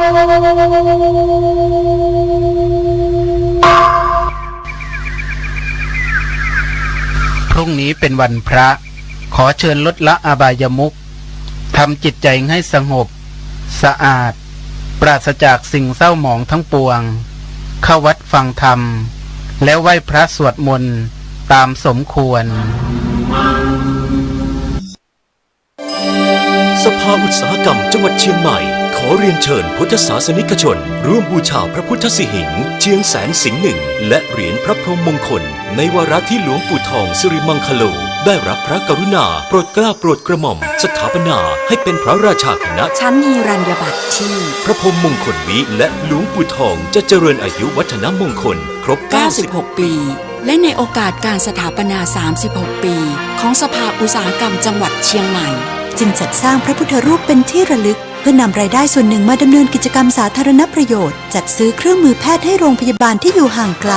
พรุ่งนี้เป็นวันพระขอเชิญลดละอบายมุขทำจิตใจให้สงบสะอาดปราศจากสิ่งเศร้าหมองทั้งปวงเข้าวัดฟังธรรมแล้วไหว้พระสวดมนต์ตามสมควรสภาอุตสาหกรรมจังหวัดเชียงใหม่ขอเรียนเชิญพุทธศาสนิกชนร่วมบูชาพระพุทธสิหิงค์เชียงแสนสิงห์หนึ่งและเหรียญพระพรหมมงคลในวาระที่หลวงปู่ทองสิริมังคโลได้รับพระกรุณาโปรดเกล้าโปรดกระหม่อมสถาปนาให้เป็นพระราชาคณะชั้นนิรันดร์บัตรที่พระพรหมมงคลวิและหลวงปู่ทองจะเจริญอายุวัฒนมงคลครบ96 ปีและในโอกาสการสถาปนา36 ปีของสภาอุตสาหกรรมจังหวัดเชียงใหม่จึงจัดสร้างพระพุทธรูปเป็นที่ระลึกเพื่อนำรายได้ส่วนหนึ่งมาดำเนินกิจกรรมสาธารณประโยชน์จัดซื้อเครื่องมือแพทย์ให้โรงพยาบาลที่อยู่ห่างไกล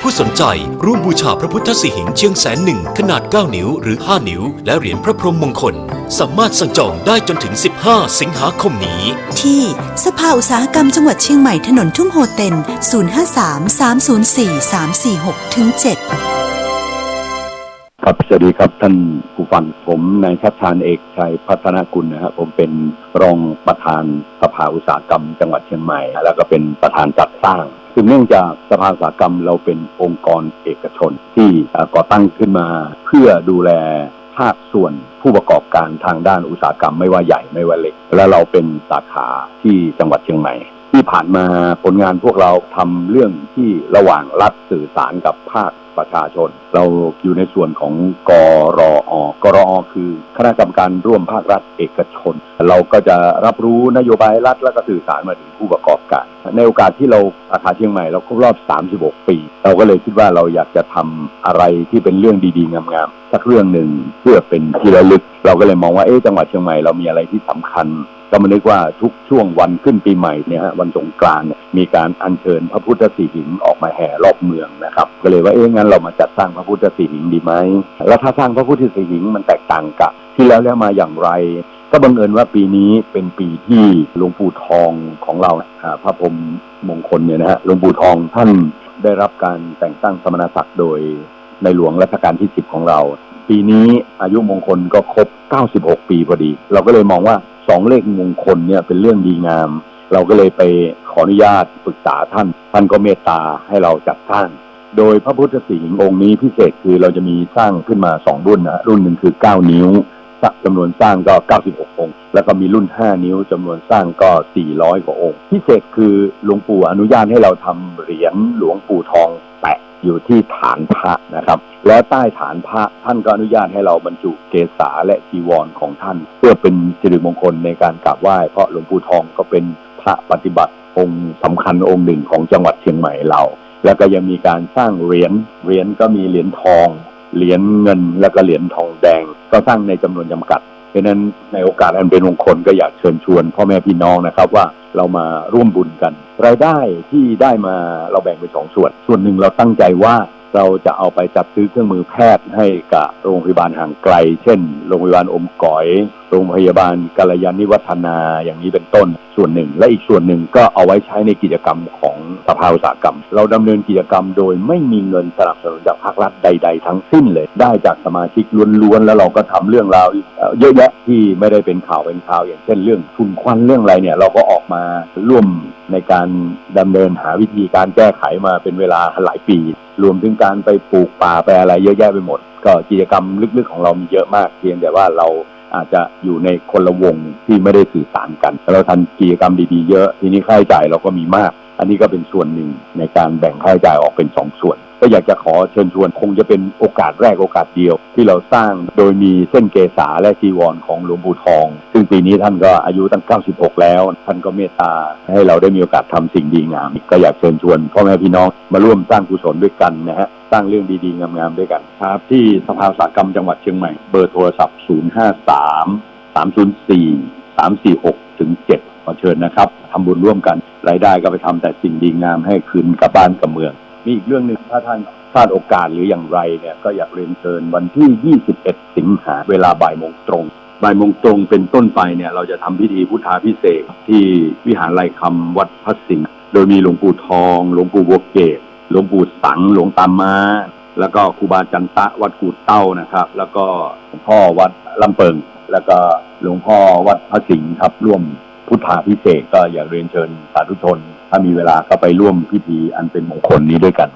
ผู้สนใจร่วมบูชาพระพุทธสิหิงค์เชียงแสนหนึ่งขนาด9นิ้วหรือ5นิ้วและเหรียญพระพรหมมงคลสามารถสั่งจองได้จนถึง15สิงหาคมนี้ที่สภาอุตสาหกรรมจังหวัดเชียงใหม่ถนนทุ่งโฮเต็น053 304 346-7ครับสวัสดีครับท่านผู้ฟังผมนายชัชชาญเอกชัยพัฒนกุลนะครับผมเป็นรองประธานสภาอุตสาหกรรมจังหวัดเชียงใหม่แล้วก็เป็นประธานจัดสร้างซึ่งเนื่องจากสภาอุตสาหกรรมเราเป็นองค์กรเอกชนที่ก่อตั้งขึ้นมาเพื่อดูแลภาคส่วนผู้ประกอบการทางด้านอุตสาหกรรมไม่ว่าใหญ่ไม่ว่าเล็กและเราเป็นสาขาที่จังหวัดเชียงใหม่ที่ผ่านมาผลงานพวกเราทำเรื่องที่ระหว่างรัฐสื่อสารกับภาคประชาชนเราอยู่ในส่วนของกรอกรอคือคณะกรรมการร่วมภาครัฐเอกชนเราก็จะรับรู้นโยบายรัฐและก็สื่อสารมาถึงผู้ประกอบการในโอกาสที่เราสาขาเชียงใหม่เราครบรอบ36 ปีเราก็เลยคิดว่าเราอยากจะทำอะไรที่เป็นเรื่องดีๆงามๆสักเรื่องหนึ่งเพื่อเป็นที่ระลึกเราก็เลยมองว่าจังหวัดเชียงใหม่เรามีอะไรที่สำคัญก็มานึกว่าทุกช่วงวันขึ้นปีใหม่เนี่ยวันสงกรานต์มีการอัญเชิญพระพุทธสิหิงค์ออกมาแห่รอบเมืองนะครับก็เลยว่างั้นเรามาจัดสร้างพระพุทธสิหิงค์ดีไหมแล้วถ้าสร้างพระพุทธสิหิงค์มันแตกต่างกับที่แล้วมาอย่างไรก็บังเอิญว่าปีนี้เป็นปีที่หลวงปู่ทองของเราพระพรหมมงคลเนี่ยนะฮะหลวงปู่ทองท่านได้รับการแต่งตั้งสมณศักดิ์โดยในหลวงรัชกาลที่10ของเราปีนี้อายุมงคลก็ครบ96 ปีพอดีเราก็เลยมองว่า2เลขมงคลเนี่ยเป็นเรื่องดีงามเราก็เลยไปขออนุญาตปรึกษาท่านก็เมตตาให้เราจัดสร้างโดยพระพุทธสิหิงค์องค์นี้พิเศษคือเราจะมีสร้างขึ้นมา2รุ่นนะรุ่นหนึ่งคือ9นิ้วจำนวนสร้างก็96องค์แล้วก็มีรุ่น5นิ้วจำนวนสร้างก็400กว่าองค์พิเศษคือหลวงปู่อนุญาตให้เราทำเหรียญหลวงปู่ทองแปะอยู่ที่ฐานพระนะครับแล้วใต้ฐานพระท่านก็อนุญาตให้เราบรรจุเกศาและจีวรของท่านเพื่อเป็นสิริมงคลในการกราบไหว้เพราะหลวงปู่ทองก็เป็นพระปฏิบัติองค์สำคัญองค์หนึ่งของจังหวัดเชียงใหม่เราแล้วก็ยังมีการสร้างเหรียญก็มีเหรียญทองเหรียญเงินแล้วก็เหรียญทองแดงก็สร้างในจำนวนจำกัดเพราะนั้นในโอกาสอันเป็นมงคลก็อยากเชิญชวนพ่อแม่พี่น้องนะครับว่าเรามาร่วมบุญกันรายได้ที่ได้มาเราแบ่งเป็น2 ส่วนหนึ่งเราตั้งใจว่าเราจะเอาไปจัดซื้อเครื่องมือแพทย์ให้กับโรงพยาบาลห่างไกลเช่นโรงพยาบาลอมก๋อยโรงพยาบาลกัลยาณิวัฒนาอย่างนี้เป็นต้นส่วนหนึ่งและอีกส่วนหนึ่งก็เอาไว้ใช้ในกิจกรรมของสภาอุตสาหกรรมเราดำเนินกิจกรรมโดยไม่มีเงินสนับสนุนจากภาครัฐใดๆทั้งสิ้นเลยได้จากสมาชิกล้วนๆแล้วเราก็ทำเรื่องราวเยอะแยะที่ไม่ได้เป็นข่าวอย่างเช่นเรื่องทุนควันเรื่องอะไรเนี่ยเราก็ออกมาร่วมในการดำเนินหาวิธีการแก้ไขมาเป็นเวลาหลายปีรวมถึงการไปปลูกป่าไปอะไรเยอะแยะไปหมดก็กิจกรรมลึกๆของเรามีเยอะมากเพียงแต่ว่าเราอาจจะอยู่ในคนละวงที่ไม่ได้สื่อสารกันเราทำกิจกรรมดีๆเยอะทีนี้ค่าใช้จ่ายเราก็มีมากอันนี้ก็เป็นส่วนหนึ่งในการแบ่งค่าใช้จ่ายออกเป็น2 ส่วนก็อยากจะขอเชิญชวนคงจะเป็นโอกาสแรกโอกาสเดียวที่เราสร้างโดยมีเส้นเกศาและจีวรของหลวงปู่ทองซึ่งปีนี้ท่านก็อายุตั้ง96แล้วท่านก็เมตตาให้เราได้มีโอกาสทำสิ่งดีงามก็อยากเชิญชวนพ่อแม่พี่น้องมาร่วมสร้างกุศลด้วยกันนะฮะสร้างเรื่องดีๆงามๆด้วยกันครับที่สภาอุตสาหกรรมจังหวัดเชียงใหม่เบอร์โทรศัพท์053 304 346-7ขอเชิญนะครับทำบุญร่วมกันรายได้ก็ไปทำแต่สิ่งดีงามให้คืนกับบ้านกับเมืองมีอีกเรื่องหนึ่งถ้าท่านพลาดโอกาสหรืออย่างไรเนี่ยก็อยากเรียนเชิญวันที่21 สิงหาเวลาบ่ายโมงตรง บ่ายโมงตรงเป็นต้นไปเนี่ยเราจะทำพิธีพุทธาภิเษกที่วิหารไร่คำวัดพระสิงห์โดยมีหลวงปู่ทองหลวงปู่บัวเกศหลวงปู่สังหลวงตาม้าแล้วก็ครูบาจันตะวัดกู่เต้านะครับแล้วก็หลวงพ่อวัดลำเปิงแล้วก็หลวงพ่อวัดพระสิงห์ครับร่วมพุทธาภิเษกก็อยากเรียนเชิญสาธุชนถ้ามีเวลาก็ไปร่วมพิธีอันเป็นมงคลนี้ด้วยกัน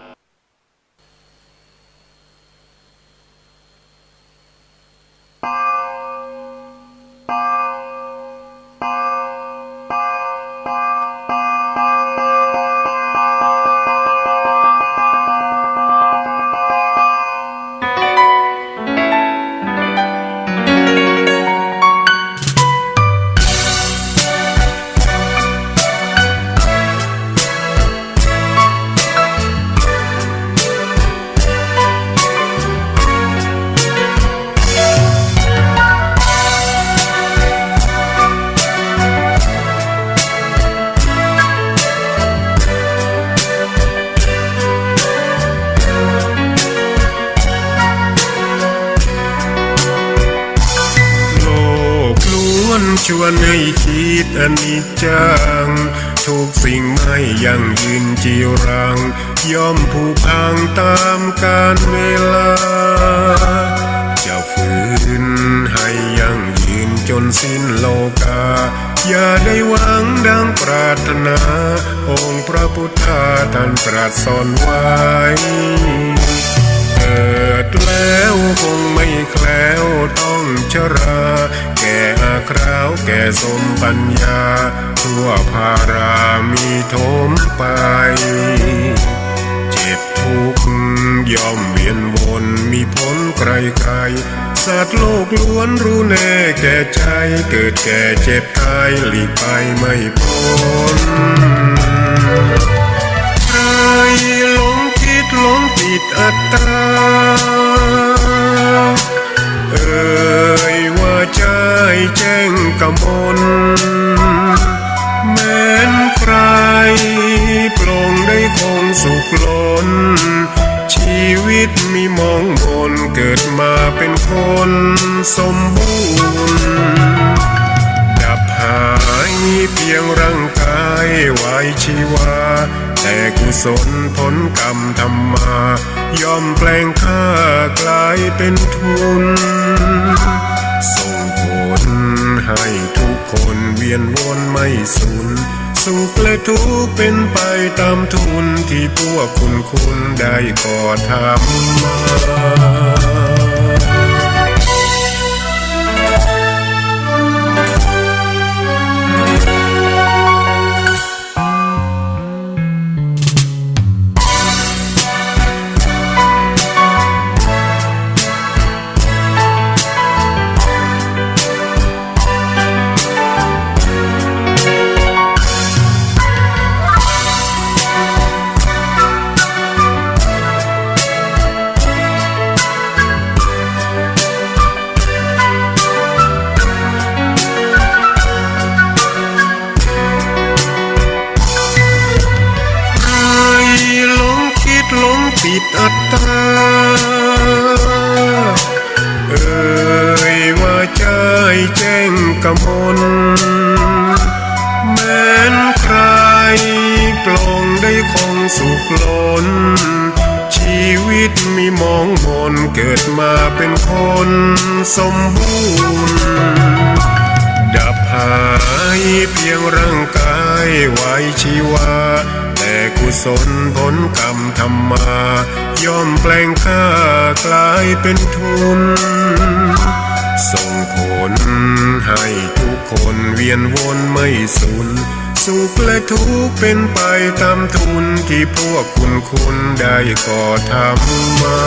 ชวนให้คิดอนิจจังทุกสิ่งไม่ยั่งยืนจีรังย่อมผุพังตามกาลเวลาจะฝืนให้ยั่งยืนจนสิ้นโลกาอย่าได้หวังดังปรารถนาองค์พระพุทธาท่านตรัสสอนไว้เกิดแล้วคงไม่แคล้วต้องชราแก่อาคราวแก่สมปัญญาทั่วภารามีโถมไปเจ็บทุกข์ย่อมเวียนวนมีพ้นใครๆสัตว์โลกล้วนรู้แน่แก่ใจเกิดแก่เจ็บตายหลีกไปไม่พ้นใครหลงคิดหลงติดอัตตาว่าใจแจ้งกมลแม้นใครปลงได้คงสุขล้นชีวิตมีมองมนเกิดมาเป็นคนสมบูรณ์ดับหายเพียงร่างกายไว้ชีวาแต่กุศลผลกรรมทำมาย่อมแปลงค่ากลายเป็นทุนส่งผลให้ทุกคนเวียนวนไม่สูญสุขและทุกข์เป็นไปตามทุนที่พวกคุณได้ก่อทำมาติดอัตตาว่าใจแจ้งกมลแม้นใครปลงได้คงสุขล้นชีวิตมีมองมนเกิดมาเป็นคนสมบูรณ์ดับหายเพียงร่างกายไว้ชีวาแต่กุศลผลกรรมทำมาย่อมแปลงค่ากลายเป็นทุนส่งผลให้ทุกคนเวียนวนไม่สูญสุขและทุกข์เป็นไปตามทุนที่พวกคุณได้ก่อทำมา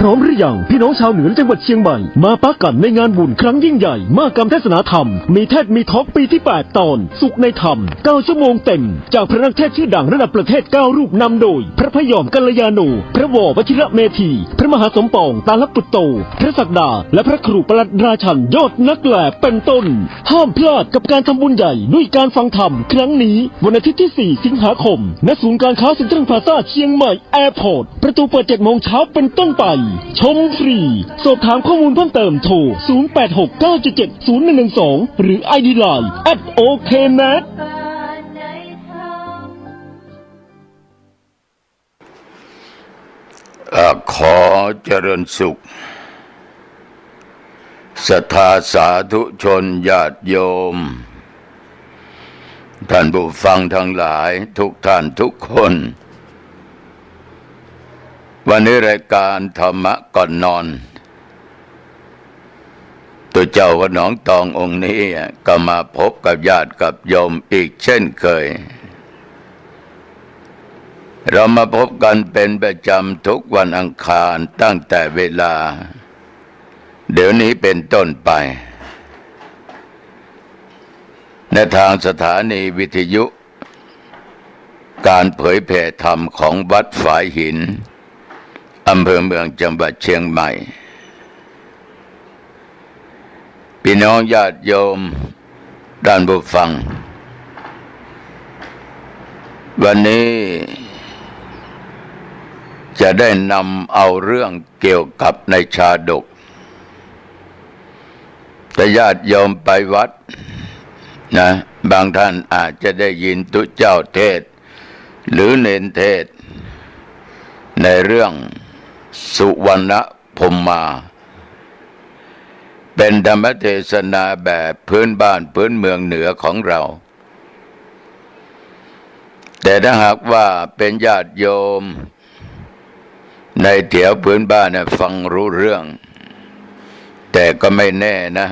พร้อมหรือยังพี่น้องชาวเหนือจังหวัดเชียงใหม่มาปะกันในงานบุญครั้งยิ่งใหญ่มหกรรมเทศนาธรรมมีเทศมีทอล์กปีที่ 8 ตอนสุขในธรรม9 ชั่วโมงเต็มจากพระนักเทศชื่อดังระดับประเทศ9 รูปนำโดยพระพยอมกัลยาโนพระววชิระเมธีพระมหาสมปองตาลปุตโตพระศักดาและพระครูประหลัดราชันยอดนักแหล่เป็นต้นห้ามพลาดกับการทำบุญใหญ่ด้วยการฟังธรรมครั้งนี้วันอาทิตย์ที่ 4 สิงหาคมณศูนย์การค้าเซ็นทรัลพลาซ่าเชียงใหม่แอร์พอร์ตประตูเปิด 7 โมงเช้าเป็นต้นไปชมฟรีสอบถามข้อมูลเพิ่มเติมโทร 0869770112 หรือ ID Line @oknet ขอเจริญสุขศรัทธาสาธุชนญาติโยมท่านผู้ฟังทั้งหลายทุกท่านทุกคนวันนี้รายการธรรมะก่อนนอนตัวเจ้าวัดหนองตององค์นี้ก็มาพบกับญาติกับโยมอีกเช่นเคยเรามาพบกันเป็นประจำทุกวันอังคารตั้งแต่เวลาเดี๋ยวนี้เป็นต้นไปในทางสถานีวิทยุการเผยแผ่ธรรมของวัดฝายหินอำเภอเมืองจังหวัดเชียงใหม่พี่น้องญาติโยมท่านผู้ฟังวันนี้จะได้นำเอาเรื่องเกี่ยวกับในชาดกแต่ญาติโยมไปวัดนะบางท่านอาจจะได้ยินตุเจ้าเทศหรือเนนเทศในเรื่องสุวรรณพรหมาเป็นธรรมเทศนาแบบพื้นบ้านพื้นเมืองเหนือของเราแต่ถ้าหากว่าเป็นญาติโยมในแถวพื้นบ้านฟังรู้เรื่องแต่ก็ไม่แน่นะ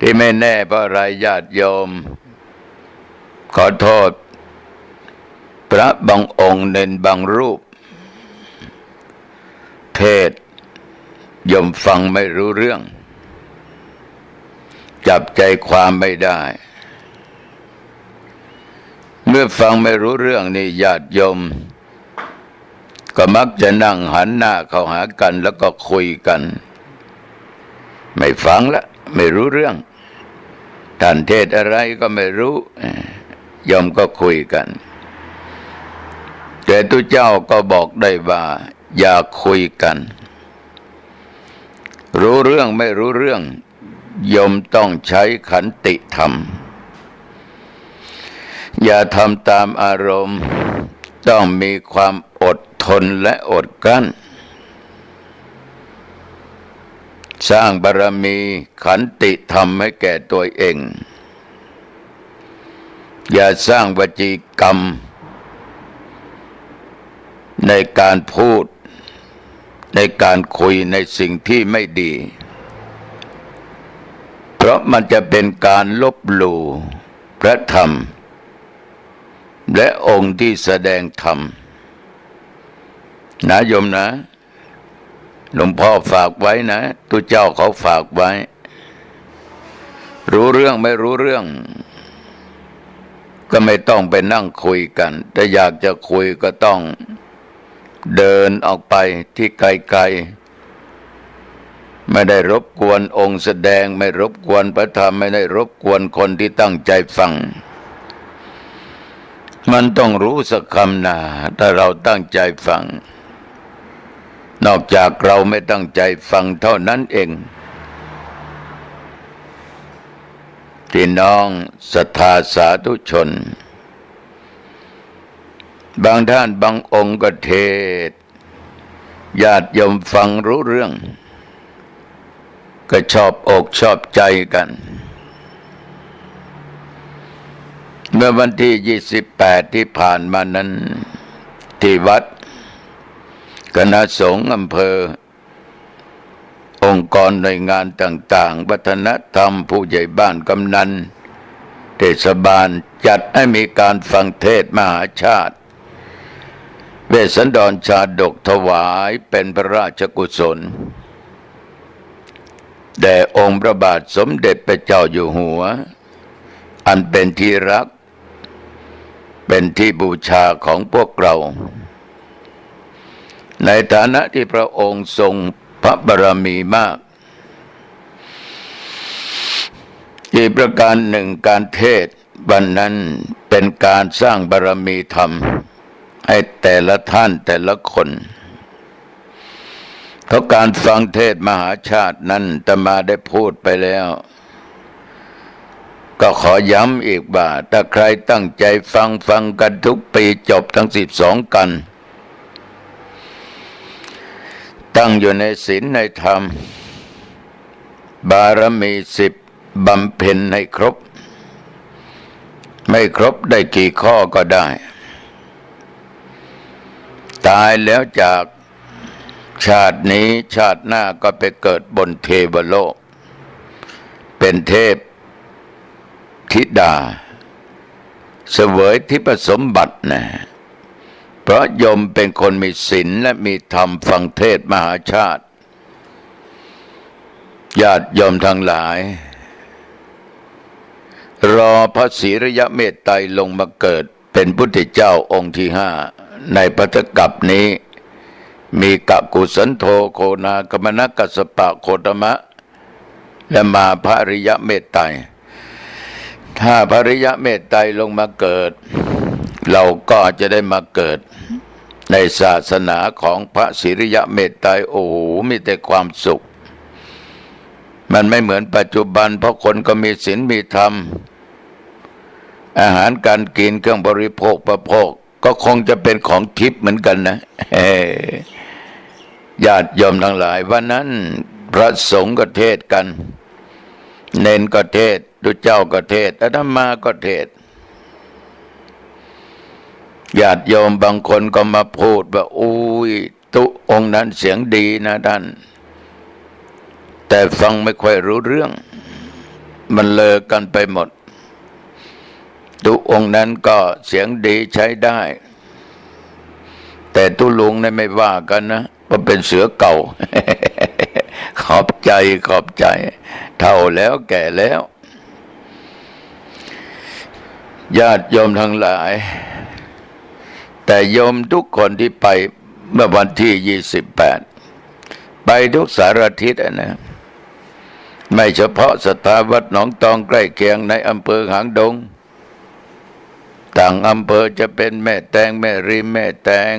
ที่ไม่แน่เพราะอะไรญาติโยมขอโทษพระบางองค์เน้นบางรูปเทศโยมฟังไม่รู้เรื่องจับใจความไม่ได้เมื่อฟังไม่รู้เรื่องนี่ญาติโยมก็มักจะนั่งหันหน้าเข้าหากันแล้วก็คุยกันไม่ฟังละไม่รู้เรื่องท่านเทศอะไรก็ไม่รู้โยมก็คุยกันแต่ตุเจ้าก็บอกได้ว่าอย่าคุยกันรู้เรื่องไม่รู้เรื่องโยมต้องใช้ขันติธรรมอย่าทำตามอารมณ์ต้องมีความอดทนและอดกลั้นสร้างบารมีขันติธรรมให้แก่ตัวเองอย่าสร้างวจีกรรมในการพูดในการคุยในสิ่งที่ไม่ดีเพราะมันจะเป็นการลบหลู่พระธรรมและองค์ที่แสดงธรรมนะโยมนะหลวงพ่อฝากไว้นะตุเจ้าเขาฝากไว้รู้เรื่องไม่รู้เรื่องก็ไม่ต้องไปนั่งคุยกันแต่อยากจะคุยก็ต้องเดินออกไปที่ไกลๆไม่ได้รบกวนองค์แสดงไม่รบกวนพระธรรมไม่ได้รบกวนคนที่ตั้งใจฟังมันต้องรู้สักคำนะถ้าเราตั้งใจฟังนอกจากเราไม่ตั้งใจฟังเท่านั้นเองพี่น้องศรัทธาสาธุชนบางท่านบางองค์ก็เทศญาติโยมฟังรู้เรื่องก็ชอบอกชอบใจกันเมื่อวันที่28ที่ผ่านมานั้นที่วัดคณะสงฆ์อำเภอองค์กรหน่วยงานต่างๆวัฒนธรรมผู้ใหญ่บ้านกำนันเทศบาลจัดให้มีการฟังเทศน์มหาชาติ เวสสันดรชาดกถวายเป็นพระราชกุศลแด่องค์พระบาทสมเด็จพระเจ้าอยู่หัวอันเป็นที่รักเป็นที่บูชาของพวกเราในฐานะที่พระองค์ทรงพระบารมีมากอีกประการหนึ่งการเทศน์วันนั้นเป็นการสร้างบารมีธรรมให้แต่ละท่านแต่ละคนเพราะการฟังเทศน์มหาชาตินั้นอาตมาได้พูดไปแล้วก็ขอย้ำอีกว่าถ้าใครตั้งใจฟังกันทุกปีจบทั้ง12 กันตั้งอยู่ในศีลในธรรมบารมี10บำเพ็ญให้ครบไม่ครบได้กี่ข้อก็ได้ตายแล้วจากชาตินี้ชาติหน้าก็ไปเกิดบนเทวโลกเป็นเทพธิดาเสวยทิพสมบัตินะเพราะโยมเป็นคนมีศีลและมีธรรมฟังเทศน์มหาชาติญาติโยมทั้งหลายรอพระศรีระยะเมตไตรลงมาเกิดเป็นพุทธเจ้าองค์ที่5ในปัทกัปนี้มีกกุสันโธโคนากมณกัสสปะโคตมะและมาพระอริยเมตไตรถ้าพระอริยเมตไตรลงมาเกิดเราก็จะได้มาเกิดในศาสนาของพระศรีระยะเมตไตรโอ้โหมีแต่ความสุขมันไม่เหมือนปัจจุบันเพราะคนก็มีศีลมีธรรมอาหารการกินเครื่องบริโภคประโภคก็คงจะเป็นของทิพย์เหมือนกันนะญาติโยมทั้งหลายวันนั้นพระสงฆ์ก็เทศกันเนนก็เทศดุจเจ้าก็เทศอาตมาก็เทศญาติโยมบางคนก็มาพูดว่าอุ้ยตุองค์นั้นเสียงดีนะท่านแต่ฟังไม่ค่อยรู้เรื่องมันเลอกันไปหมดตุองค์นั้นก็เสียงดีใช้ได้แต่ตุลุงเนี่ยไม่ว่ากันนะเพราะเป็นเสือเก่า ขอบใจเฒ่าแล้วแก่แล้วญาติโยมทั้งหลายแต่โยมทุกคนที่ไปเมื่อวันที่28ไปทุกสารทิศนะไม่เฉพาะสถาวัดหนองตองใกล้เคียงในอำเภอหางดงต่างอำเภอจะเป็นแม่แตงแม่ริมแม่แตง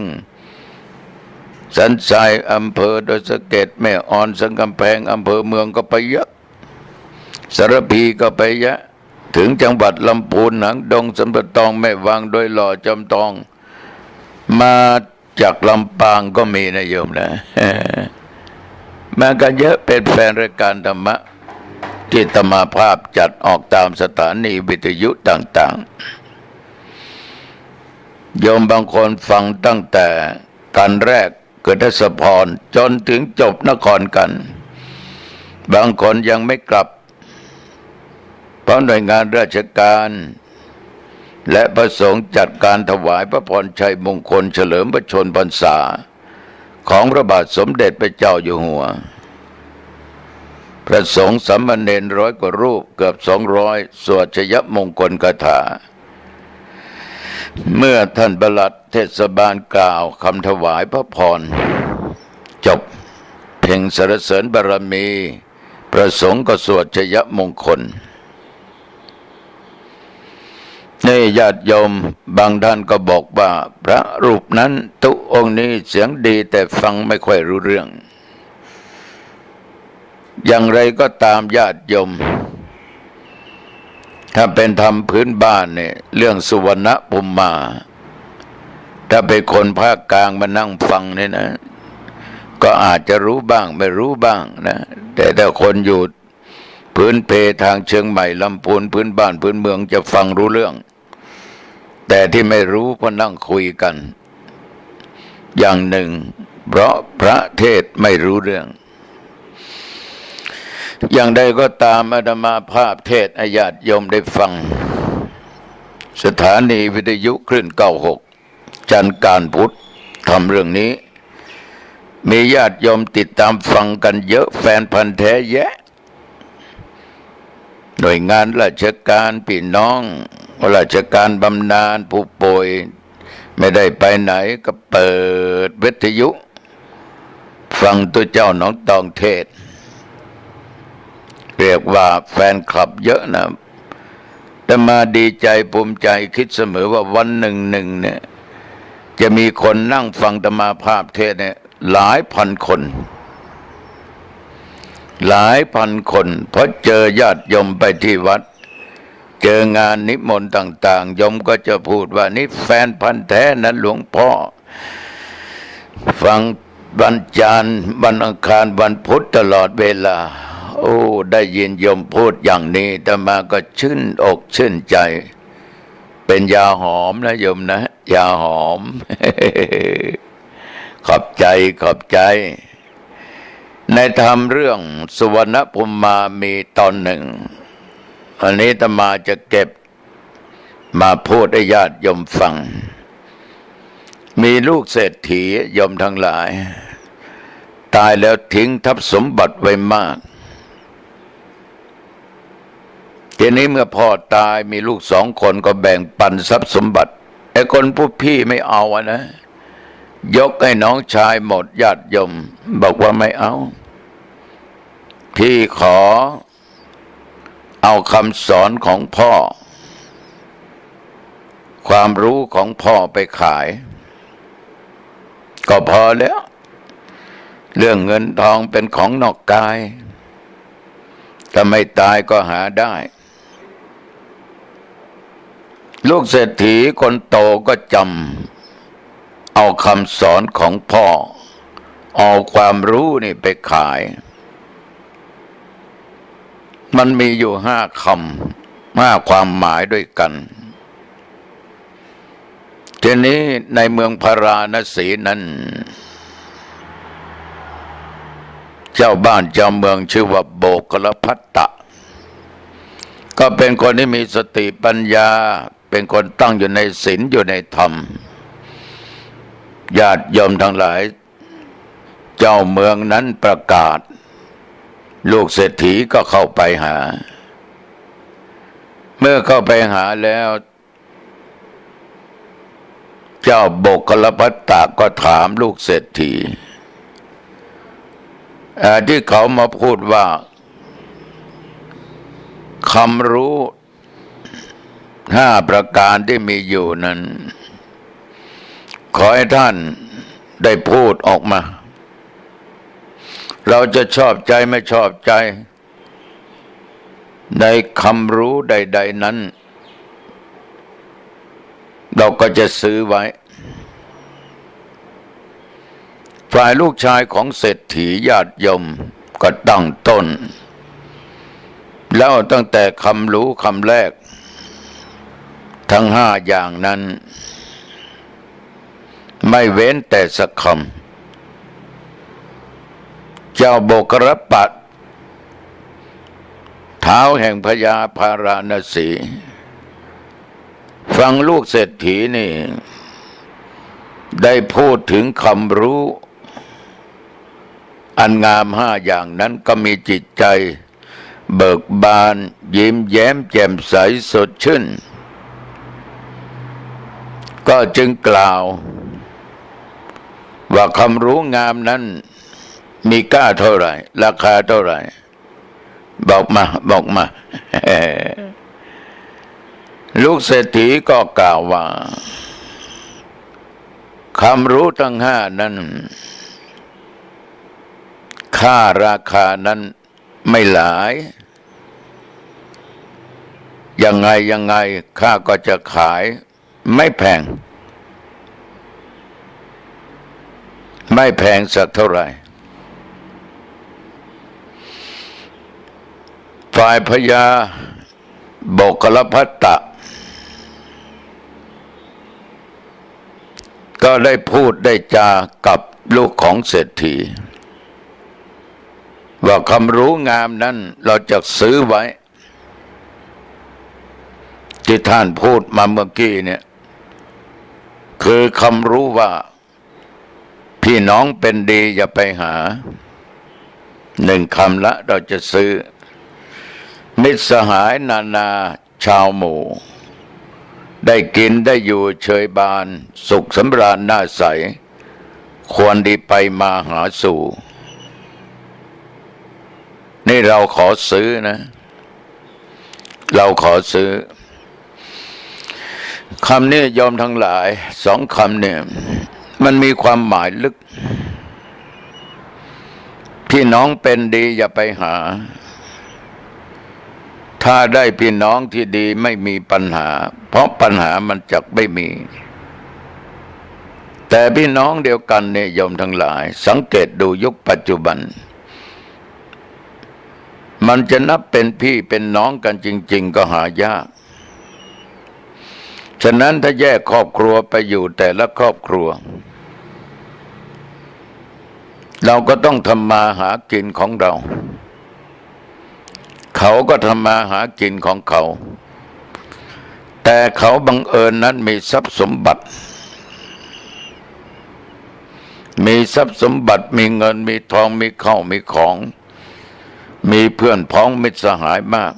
สันทรายอำเภอดอยสะเก็ดแม่อ่อนสังกำแพงอำเภอเมืองก็ไปเยอะสารพีก็ไปเยอะถึงจังหวัดลำพูนหางดงสำปะตองแม่วางโดยหล่อจำตองมาจากลำปางก็มีนะโยมนะ มากันเยอะเป็นแฟนรายการธรรมะที่อาตมาภาพจัดออกตามสถานีวิทยุต่างๆโยมบางคนฟังตั้งแต่การแรกเกิดทศพรจนถึงจบนครกันบางคนยังไม่กลับเพราะหน่วยงานราชการและพระสงฆ์จัดการถวายพระพรชัยมงคลเฉลิมพระชนมพรรษาของพระบาทสมเด็จพระเจ้าอยู่หัวพระสงฆ์สามเณร100 กว่ารูปเกือบ200สวดชยมงคลคาถาเมื่อท่านปลัดเทศบาลกล่าวคำถวายพระพรจบเพ่งสรรเสริญบารมีพระสงฆ์ก็สวดชยมงคลนี่ญาติโยมบางท่านก็บอกว่าพระรูปนั้นตุองค์นี้เสียงดีแต่ฟังไม่ค่อยรู้เรื่องอย่างไรก็ตามญาติโยมถ้าเป็นธรรมพื้นบ้านเนี่ยเรื่องสุวรรณภูมิมาถ้าเป็นคนภาคกลางมานั่งฟังเนี่ยนะก็อาจจะรู้บ้างไม่รู้บ้างนะแต่ถ้าคนอยู่พื้นเพทางเชียงใหม่ลำพูนพื้นบ้านพื้นเมืองจะฟังรู้เรื่องแต่ที่ไม่รู้เพราะนั่งคุยกันอย่างหนึ่งเพราะพระเทศไม่รู้เรื่องอย่างใดก็ตามอาตมาภาพเทศญาติโยมได้ฟังสถานีวิทยุคลื่น96จันทร์การพุธ ทำเรื่องนี้มีญาติโยมติดตามฟังกันเยอะแฟนพันธุ์แท้แยะหน่วยงานราชการพี่น้องราชการบำนาญผู้ป่วยไม่ได้ไปไหนก็เปิดวิทยุฟังตัวเจ้าหนองตองเทศเรียกว่าแฟนคลับเยอะนะแต่มาดีใจภูมิใจคิดเสมอว่าวันหนึ่งเนี่ยจะมีคนนั่งฟังธรรมาภาพเทศเนี่ยหลายพันคนเพราะเจอญาติโยมไปที่วัดเจองานนิมนต์ต่างๆโยมก็จะพูดว่านี่แฟนพันธุ์แท้นั้นหลวงพ่อฟังวันจันทร์วันอังคารวันพุธตลอดเวลาโอ้ได้ยินโยมพูดอย่างนี้แต่มาก็ชื่นอกชื่นใจเป็นยาหอมนะโยมนะยาหอม ขอบใจในธรรมเรื่องสุวรรณภูมิมีตอนหนึ่งอันนี้อาตมาจะเก็บมาพูดให้ญาติโยมฟังมีลูกเศรษฐีโยมทั้งหลายตายแล้วทิ้งทรัพย์สมบัติไว้มากทีนี้เมื่อพ่อตายมีลูก2 คนก็แบ่งปันทรัพย์สมบัติไอ้คนผู้พี่ไม่เอานะยกให้น้องชายหมดญาติโยมบอกว่าไม่เอาพี่ขอเอาคำสอนของพ่อความรู้ของพ่อไปขายก็พอแล้วเรื่องเงินทองเป็นของนอกกายถ้าไม่ตายก็หาได้ลูกเศรษฐีคนโตก็จำเอาคำสอนของพ่อเอาความรู้นี่ไปขายมันมีอยู่5 คำ 5 ความหมายด้วยกันทีนี้ในเมืองพาราณสีนั้นเจ้าบ้านเจ้าเมืองชื่อว่าโบกลพัตตะก็เป็นคนที่มีสติปัญญาเป็นคนตั้งอยู่ในศีลอยู่ในธรรมญาติโยมทั้งหลายเจ้าเมืองนั้นประกาศลูกเศรษฐีก็เข้าไปหาเมื่อเข้าไปหาแล้วเจ้าโบกลพัตตะก็ถามลูกเศรษฐีที่เขามาพูดว่าคำรู้5 ประการที่มีอยู่นั้นขอให้ท่านได้พูดออกมาเราจะชอบใจไม่ชอบใจในคำรู้ใดๆนั้นเราก็จะซื้อไว้ฝ่ายลูกชายของเศรษฐีญาติโยมก็ตั้งต้นแล้วตั้งแต่คำรู้คำแรกทั้ง5 อย่างนั้นไม่เว้นแต่สักคำเจ้าโบกรปัตเท้าแห่งพญาพาราณสีฟังลูกเศรษฐีนี่ได้พูดถึงคำรู้อันงาม5 อย่างนั้นก็มีจิตใจเบิกบานยิ้มแย้มแจ่มใสสดชื่นก็จึงกล่าวว่าคำรู้งามนั้นมีค่าเท่าไหร่ราคาเท่าไหร่บอกมา ลูกเศรษฐีก็กล่าวว่าคำรู้ทั้ง5นั้นค่าราคานั้นไม่หลายยังไงข้าก็จะขายไม่แพงสักเท่าไหร่ฝ่ายพญาโบกลพัตตะก็ได้พูดได้จากับลูกของเศรษฐีว่าคำรู้งามนั้นเราจะซื้อไว้ที่ท่านพูดมาเมื่อกี้เนี่ยคือคำรู้ว่า พี่น้องเป็นดีอย่าไปหาหนึ่งคำละเราจะซื้อมิตรสหายนานาชาวหมู่ได้กินได้อยู่เชยบานสุขสำราญน่าใสควรดีไปมาหาสู่นี่เราขอซื้อนะเราขอซื้อคำนี้โยมทั้งหลายสองคำเนี่ยมันมีความหมายลึกพี่น้องเป็นดีอย่าไปหาถ้าได้พี่น้องที่ดีไม่มีปัญหาเพราะปัญหามันจักไม่มีแต่พี่น้องเดียวกันเนี่ยโยมทั้งหลายสังเกตดูยุคปัจจุบันมันจะนับเป็นพี่เป็นน้องกันจริงๆก็หายากฉะนั้นถ้าแยกครอบครัวไปอยู่แต่ละครอบครัวเราก็ต้องทำมาหากินของเราเขาก็ทำมาหากินของเขาแต่เขาบังเอิญนั้นมีทรัพย์สมบัติมีเงินมีทองมีข้าวมีของมีเพื่อนพ้องมิตรสหายมาก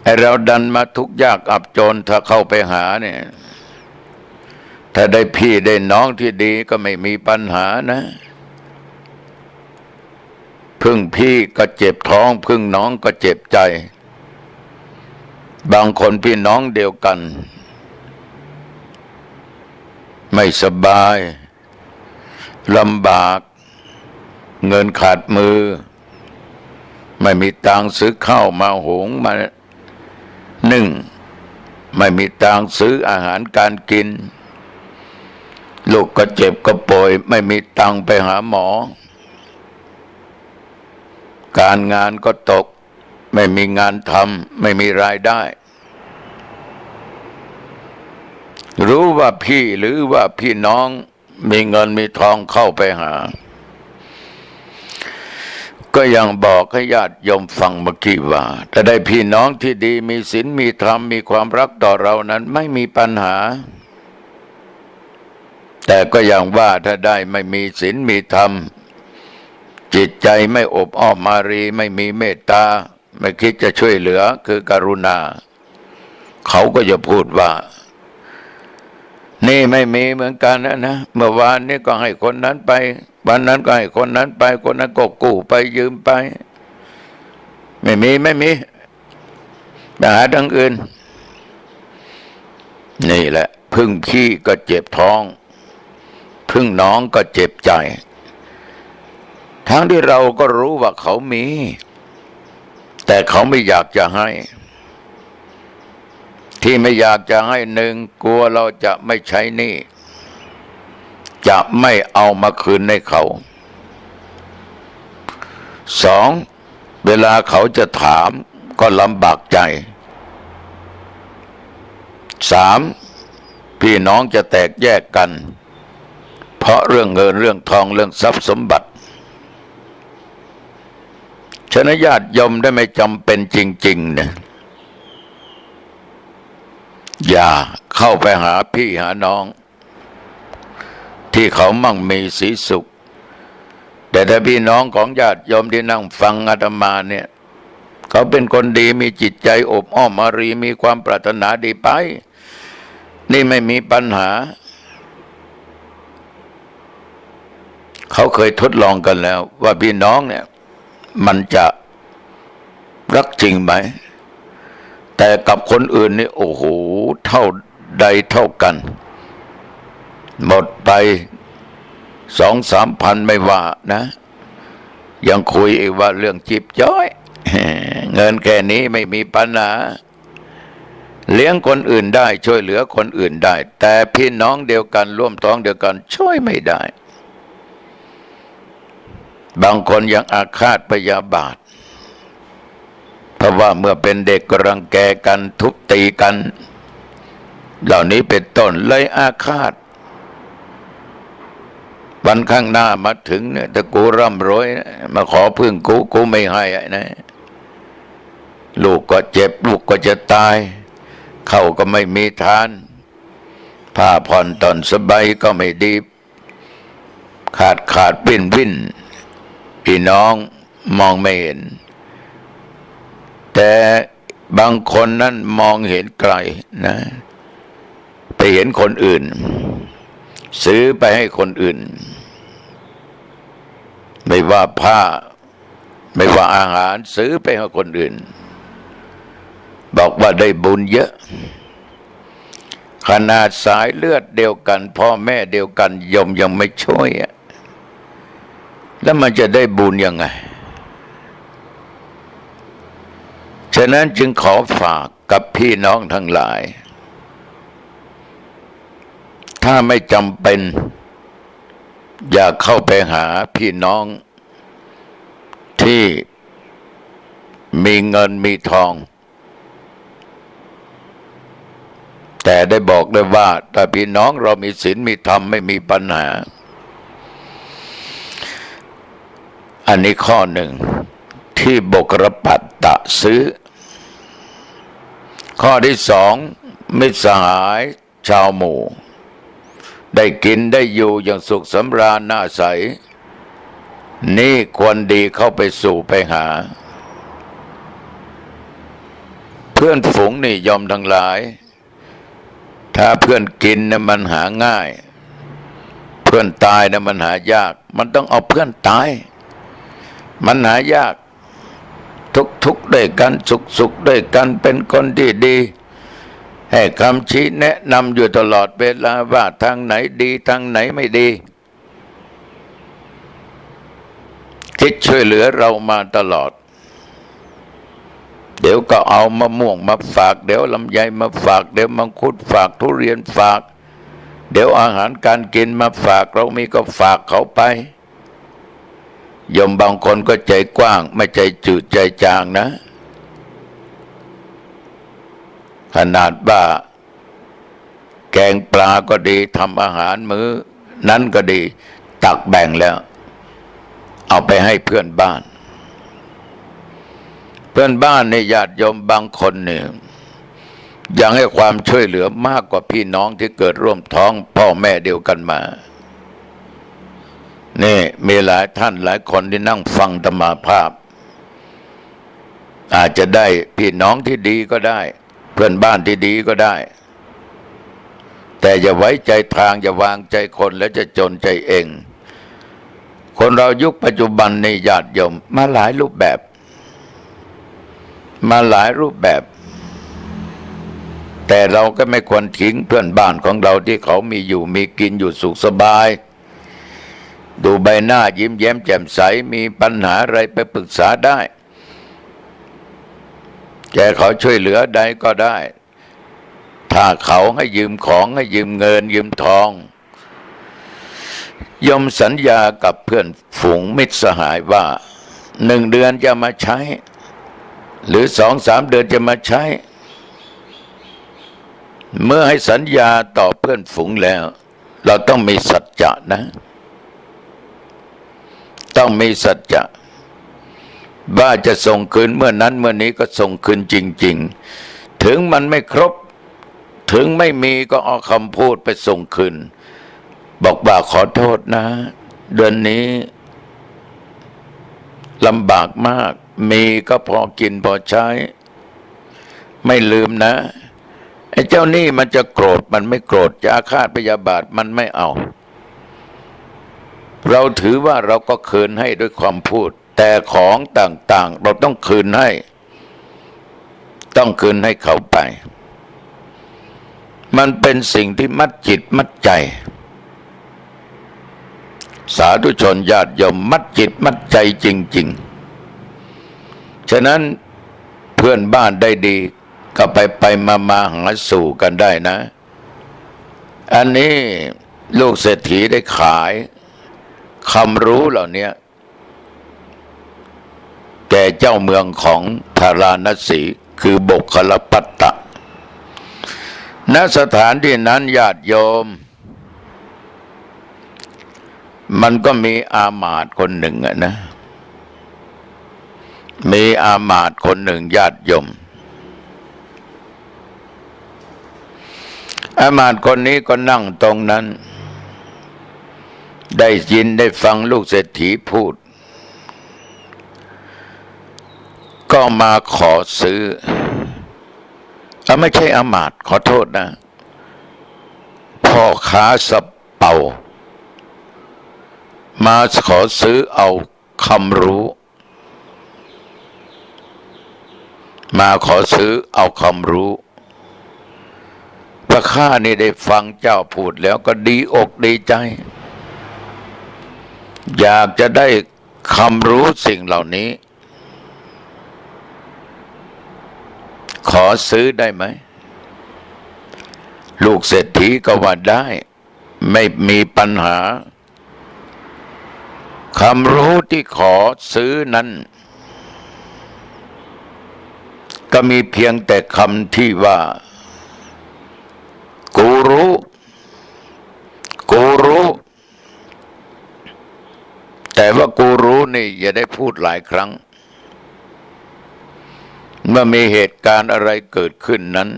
ไอ้เราดันมาทุกข์ยากอับจนถ้าเข้าไปหาเนี่ยถ้าได้พี่ได้น้องที่ดีก็ไม่มีปัญหานะพึ่งพี่ก็เจ็บท้องพึ่งน้องก็เจ็บใจบางคนพี่น้องเดียวกันไม่สบายลำบากเงินขาดมือไม่มีตังค์ซื้อข้าวมาหุงมานึ่งไม่มีตังค์ซื้ออาหารการกินลูกก็เจ็บก็ป่วยไม่มีตังค์ไปหาหมอการงานก็ตกไม่มีงานทำไม่มีรายได้รู้ว่าพี่หรือว่าพี่น้องมีเงินมีทองเข้าไปหาก็ยังบอกให้ญาติโยมฟังเมื่อกี้ว่าถ้าได้พี่น้องที่ดีมีศีลมีธรรมมีความรักต่อเรานั้นไม่มีปัญหาแต่ก็อย่างว่าถ้าได้ไม่มีศีลมีธรรมจิตใจไม่อบอ้อมอารีไม่มีเมตตาไม่คิดจะช่วยเหลือคือกรุณาเขาก็จะพูดว่านี่ไม่มีเหมือนกันนะเมื่อวานนี้ก็ให้คนนั้นไปวันนั้นก็ให้คนนั้นไปคนนั้นก็กู้ไปยืมไปไม่มีไปหาทางอื่นนี่แหละพึ่งพี่ก็เจ็บท้องพึ่งน้องก็เจ็บใจทั้งที่เราก็รู้ว่าเขามีแต่เขาไม่อยากจะให้ที่ไม่อยากจะให้หนึ่งกลัวเราจะไม่ใช้หนี้จะไม่เอามาคืนให้เขาสองเวลาเขาจะถามก็ลำบากใจสามพี่น้องจะแตกแยกกันเพราะเรื่องเงินเรื่องทองเรื่องทรัพย์สมบัติฉะนั้นญาติโยมได้ไม่จำเป็นจริงๆเนี่ยอย่าเข้าไปหาพี่หาน้องที่เขามั่งมีสีสุขแต่ถ้าพี่น้องของญาติโยมที่นั่งฟังอาตมาเนี่ยเขาเป็นคนดีมีจิตใจอบอ้อมอารีมีความปรารถนาดีไปนี่ไม่มีปัญหาเขาเคยทดลองกันแล้วว่าพี่น้องเนี่ยมันจะรักจริงไหมแต่กับคนอื่นนี่โอ้โหเท่าใดเท่ากันหมดไป2-3 พันไม่ว่านะยังคุยอีกว่าเรื่องจิบจ้อยเงินแค่นี้ไม่มีปัญหาเลี้ยงคนอื่นได้ช่วยเหลือคนอื่นได้แต่พี่น้องเดียวกันร่วมท้องเดียวกันช่วยไม่ได้บางคนยังอาฆาตพยาบาทเพราะว่าเมื่อเป็นเด็กก็รังแกกันทุบตีกันเหล่านี้เป็นต้นเลยอาฆาตวันข้างหน้ามาถึงเนี่ยถ้ากูร่ำรวยมาขอพึ่งกูไม่ให้นะลูกก็เจ็บลูกก็จะตายเข้าก็ไม่มีทานผ้าผ่อนตอนสบายก็ไม่ดี ขาดปิ้นวิ่นพี่น้องมองไม่เห็นแต่บางคนนั้นมองเห็นไกลนะไปเห็นคนอื่นซื้อไปให้คนอื่นไม่ว่าผ้าไม่ว่าอาหารซื้อไปให้คนอื่นบอกว่าได้บุญเยอะขนาดสายเลือดเดียวกันพ่อแม่เดียวกันยมยังไม่ช่วยแล้วมันจะได้บุญยังไงฉะนั้นจึงขอฝากกับพี่น้องทั้งหลายถ้าไม่จำเป็นอย่าเข้าไปหาพี่น้องที่มีเงินมีทองแต่ได้บอกได้ว่าถ้าพี่น้องเรามีศีลมีธรรมไม่มีปัญหาอันนี้ข้อหนึ่งที่บกรปัตตะซื้อข้อที่สองมิตรสหายชาวหมู่ได้กินได้อยู่อย่างสุขสำราญน่าใสนี่ควรดีเข้าไปสู่ไปหาเพื่อนฝูงนี่ยอมทั้งหลายถ้าเพื่อนกินนะมันหาง่ายเพื่อนตายนะมันหายากมันต้องเอาเพื่อนตายมันหายากทุกด้วยกันสุขด้วยกันเป็นคนที่ดีให้คำชี้แนะนำอยู่ตลอดเวลาว่าทางไหนดีทางไหนไม่ดีคิดช่วยเหลือเรามาตลอดเดี๋ยวก็เอามะม่วงมาฝากเดี๋ยวลำไยมาฝากเดี๋ยวมังคุดฝากทุเรียนฝากเดี๋ยวอาหารการกินมาฝากเรามีก็ฝากเขาไปโยมบางคนก็ใจกว้างไม่ใจจืดใจจางนะขนาดว่าแกงปลาก็ดีทำอาหารมื้อนั้นก็ดีตักแบ่งแล้วเอาไปให้เพื่อนบ้านในญาติโยมบางคนเนี่ยยังให้ความช่วยเหลือมากกว่าพี่น้องที่เกิดร่วมท้องพ่อแม่เดียวกันมานี่มีหลายท่านหลายคนที่นั่งฟังธรรมาภาพอาจจะได้พี่น้องที่ดีก็ได้เพื่อนบ้านที่ดีก็ได้แต่อย่าไว้ใจทางอย่าวางใจคนแล้วจะจนใจเองคนเรายุคปัจจุบันในญาติโยมมาหลายรูปแบบแต่เราก็ไม่ควรทิ้งเพื่อนบ้านของเราที่เขามีอยู่มีกินอยู่สุขสบายดูใบหน้ายิ้มแย้มแจ่มใสมีปัญหาอะไรไปปรึกษาได้แกเขาช่วยเหลือใดก็ได้ถ้าเขาให้ยืมของให้ยืมเงินยืมทองยอมสัญญากับเพื่อนฝูงมิตรสหายว่า1 เดือนจะมาใช้หรือ2-3 เดือนจะมาใช้เมื่อให้สัญญาต่อเพื่อนฝูงแล้วเราต้องมีสัจจะนะต้องมีสัจจะว่าจะส่งคืนเมื่อนั้นเมื่อนี้ก็ส่งคืนจริงๆถึงมันไม่ครบถึงไม่มีก็เอาคำพูดไปส่งคืนบอกว่าขอโทษนะเดือนนี้ลำบากมากมีก็พอกินพอใช้ไม่ลืมนะไอ้เจ้านี่มันจะโกรธมันไม่โกรธจะอาฆาตพยาบาทมันไม่เอาเราถือว่าเราก็คืนให้ด้วยความพูดแต่ของต่างๆเราต้องคืนให้เขาไปมันเป็นสิ่งที่มัดจิตมัดใจสาธุชนญาติโยมมัดจิตมัดใจจริงๆฉะนั้นเพื่อนบ้านได้ดีก็ไปมาหาสู่กันได้นะอันนี้ลูกเศรษฐีได้ขายคำรู้เหล่านี้แก่เจ้าเมืองของธาราณสีคือโบกขลปัตตะณสถานที่นั้นญาติโยมมันก็มีอามาตย์คนหนึ่งนะมีอามาตย์คนหนึ่งญาติโยมอามาตย์คนนี้ก็นั่งตรงนั้น ได้ยินได้ฟังลูกเศรษฐีพูดก็มาขอซื้อไม่ใช่อามาตย์ขอโทษนะพ่อค้าสะเปามาขอซื้อเอาคำรู้มาขอซื้อเอาคำรู้พระข้านี่ได้ฟังเจ้าพูดแล้วก็ดีอกดีใจอยากจะได้คำรู้สิ่งเหล่านี้ขอซื้อได้ไหมลูกเศรษฐีก็ว่าได้ไม่มีปัญหาคำรู้ที่ขอซื้อนั้นก็มีเพียงแต่คำที่ว่ากูรู้กูรู้แต่ว่ากูรู้นี่อย่าได้พูดหลายครั้งเมื่อมีเหตุการณ์อะไรเกิดขึ้นนั้น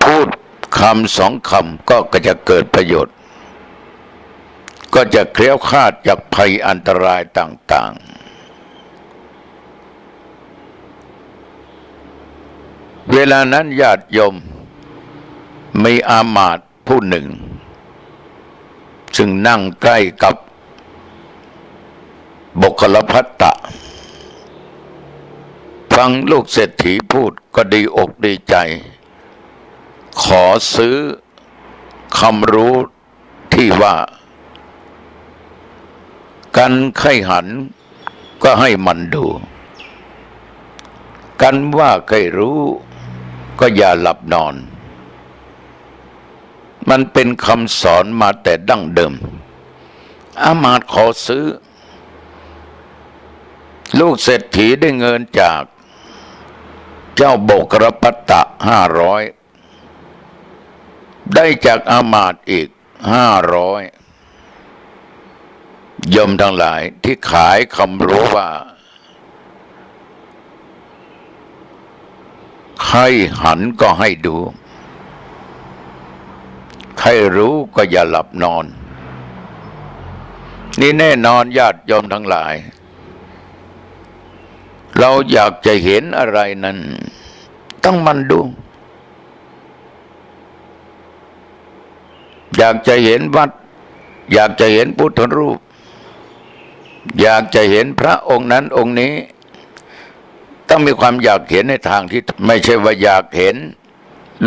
พูดคำสองคำก็จะเกิดประโยชน์ก็จะเคลี้ยวคลาดจากภัยอันตรายต่างๆเวลานั้นญาติโยมมีอามาตย์ผู้หนึ่งซึ่งนั่งใกล้กับบุคลภัตตะฟังลูกเศรษฐีพูดก็ดีอกดีใจขอซื้อคำรู้ที่ว่ากันไข้หันก็ให้มันดูกันว่าใครรู้ก็อย่าหลับนอนมันเป็นคำสอนมาแต่ดั้งเดิมอามาตย์ขอซื้อลูกเศรษฐีได้เงินจากเจ้าโบกรปัตตะ500ได้จากอามาตย์อีก500โยมทั้งหลายที่ขายคำรู้ว่าใครหันก็ให้ดูใครรู้ก็อย่าหลับนอนนี่แน่นอนญาติโยมทั้งหลายเราอยากจะเห็นอะไรนั้นต้องมันดูอยากจะเห็นวัดอยากจะเห็นพุทธรูปอยากจะเห็นพระองค์นั้นองค์นี้ต้องมีความอยากเห็นในทางที่ไม่ใช่ว่าอยากเห็น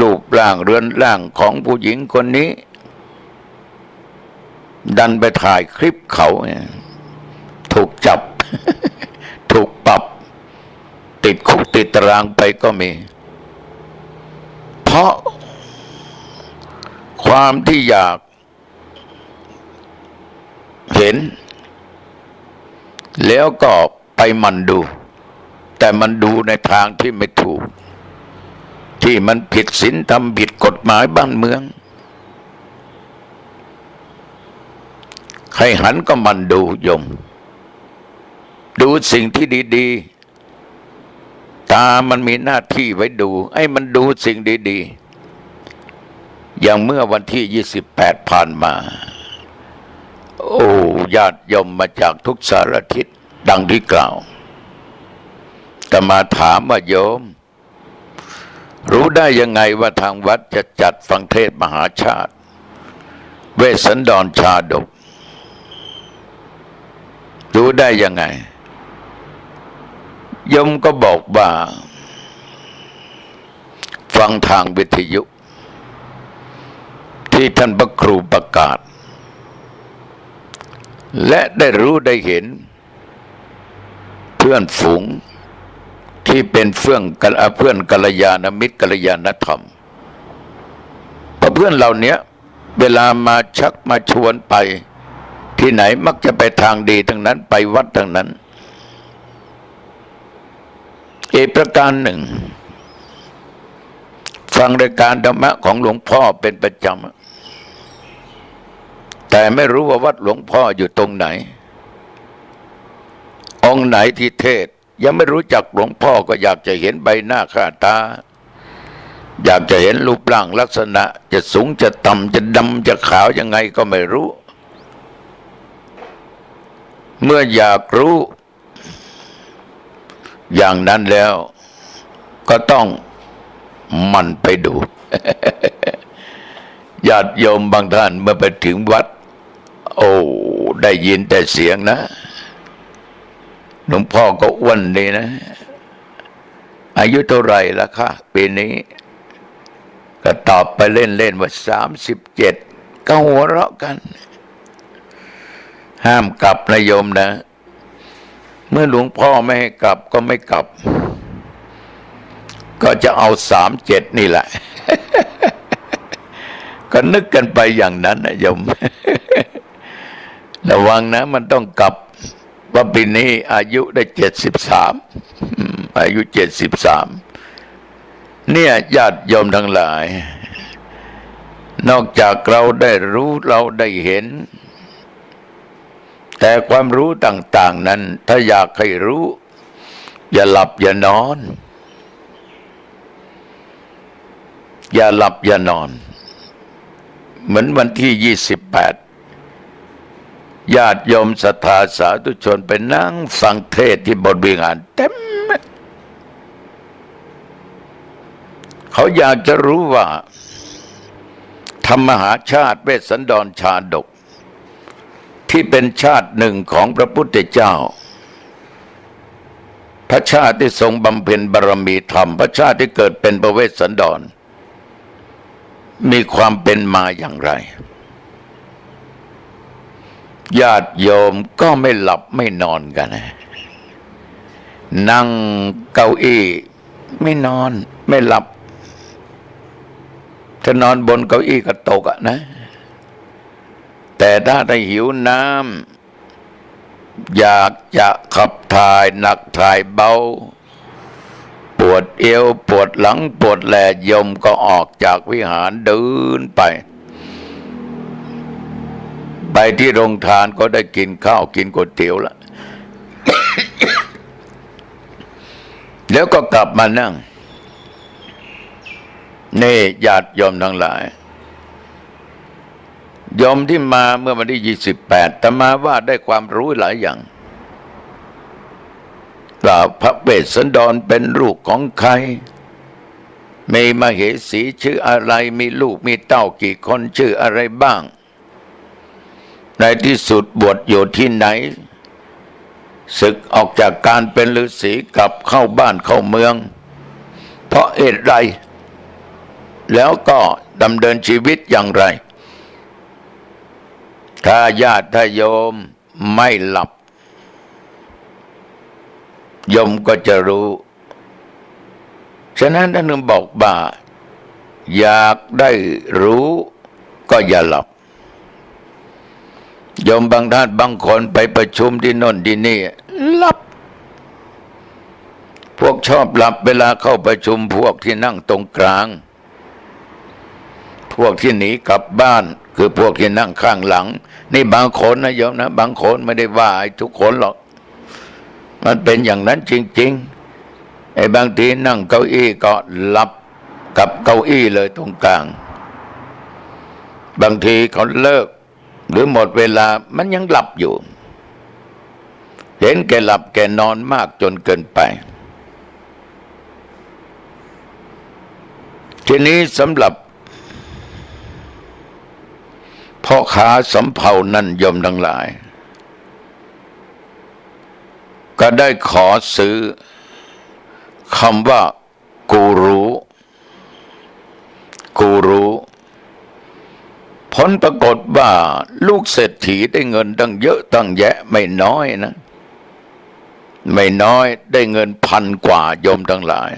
รูปร่างเรือนร่างของผู้หญิงคนนี้ดันไปถ่ายคลิปเขาถูกจับ ถูกปรับติดคุกติดตารางไปก็มีเพราะความที่อยากเห็นแล้วก็ไปมันดูแต่มันดูในทางที่ไม่ถูกที่มันผิดศีลธรรมผิดกฎหมายบ้านเมืองใครหันก็มันดูโยมดูสิ่งที่ดีๆตามันมีหน้าที่ไว้ดูให้มันดูสิ่งดีๆอย่างเมื่อวันที่28ผ่านมาโอ้ญาติโยมมาจากทุกสารทิศดังที่กล่าวแต่มาถามว่าโยมรู้ได้ยังไงว่าทางวัดจะจัดฟังเทศน์มหาชาติเวสสันดรชาดกรู้ได้ยังไงโยมก็บอกว่าฟังทางวิทยุที่ท่านพระครูประกาศและได้รู้ได้เห็นเพื่อนฝูงที่เป็นเพื่อนกัลยาณมิตรกัลยาณธรรมเพราะเพื่อนเหล่านี้เวลามาชักมาชวนไปที่ไหนมักจะไปทางดีทั้งนั้นไปวัดทั้งนั้นอีกประการหนึ่งฟังรายการธรรมะของหลวงพ่อเป็นประจำแต่ไม่รู้ว่าวัดหลวงพ่ออยู่ตรงไหนองค์ไหนที่เทศยังไม่รู้จักหลวงพ่อก็อยากจะเห็นใบหน้าค่าตาอยากจะเห็นรูปร่างลักษณะจะสูงจะต่ำจะดำจะขาวยังไงก็ไม่รู้ เมื่ออยากรู้อย่างนั้นแล้วก็ต้องมันไปดู ญาติโยมบางท่านเมื่อไปถึงวัดโอ้ได้ยินแต่เสียงนะหลวงพ่อก็อ้วนดีนะอายุเท่าไหร่ละคะปีนี้ก็ตอบไปเล่นๆว่า37ก็หัวเราะกันห้ามกลับนะโยมนะเมื่อหลวงพ่อไม่ให้กลับก็ไม่กลับก็จะเอา37นี่แหละ ก็นึกกันไปอย่างนั้นนะโยม ระวังนะมันต้องกลับว่าปีนี้อายุได้73อายุ73เนี่ยญาติโยมทั้งหลายนอกจากเราได้รู้เราได้เห็นแต่ความรู้ต่างๆนั้นถ้าอยากให้รู้อย่าหลับอย่านอนอย่าหลับอย่านอนเหมือนวันที่28ญาติโยมศรัทธาสาธุชนไปนั่งฟังเทศน์ที่บทวิหารเต็มเขาอยากจะรู้ว่าธรรมหาชาติเวสสันดรชาดกที่เป็นชาติหนึ่งของพระพุทธเจ้าพระชาติที่ทรงบำเพ็ญบารมีธรรมพระชาติที่เกิดเป็นพระเวสสันดรมีความเป็นมาอย่างไรญาติโยมก็ไม่หลับไม่นอนกันนั่งเก้าอี้ไม่นอนไม่หลับถ้านอนบนเก้าอี้ก็ตกอะนะแต่ถ้าได้หิวน้ำอยากจะขับถ่ายหนักถ่ายเบาปวดเอวปวดหลังปวดแหลโยมก็ออกจากวิหารเดินไปที่โรงทานก็ได้กินข้าวกินก๋วยเตี๋ยวละ แล้วก็กลับมานั่งนี่ญาติโยมทั้งหลายโยมที่มาเมื่อวันที่28แต่มาว่าได้ความรู้หลายอย่างว่าพระเวสสันดรเป็นลูกของใครมีมเหสีชื่ออะไรมีลูกมีเต้ากี่คนชื่ออะไรบ้างในที่สุดบวชอยู่ที่ไหนศึกออกจากการเป็นฤาษีกลับเข้าบ้านเข้าเมืองเพราะเหตุไรแล้วก็ดำเนินชีวิตอย่างไรถ้าญาติถ้าโยมไม่หลับโยมก็จะรู้ฉะนั้นท่านบอกว่าอยากได้รู้ก็อย่าหลับโยมบางท่านบางคนไปประชุมที่โน่นที่นี่หลับพวกชอบหลับเวลาเข้าประชุมพวกที่นั่งตรงกลางพวกที่หนีกลับบ้านคือพวกที่นั่งข้างหลังนี่บางคนนะโยมนะบางคนไม่ได้ว่าทุกคนหรอกมันเป็นอย่างนั้นจริงๆไอ้บางทีนั่งเก้าอี้ก็หลับกับเก้าอี้เลยตรงกลางบางทีเขาเลิกหรือหมดเวลามันยังหลับอยู่เห็นแกหลับแกนอนมากจนเกินไปทีนี้สำหรับพ่อค้าสำเภานั่นโยมทั้งหลายก็ได้ขอซื้อคำว่ากูรู้ผลปรากฏว่าลูกเศรษฐีได้เงินตั้งเยอะตั้งแยะไม่น้อยนะไม่น้อยได้เงิน1,000 กว่าโยมทั้งหลาย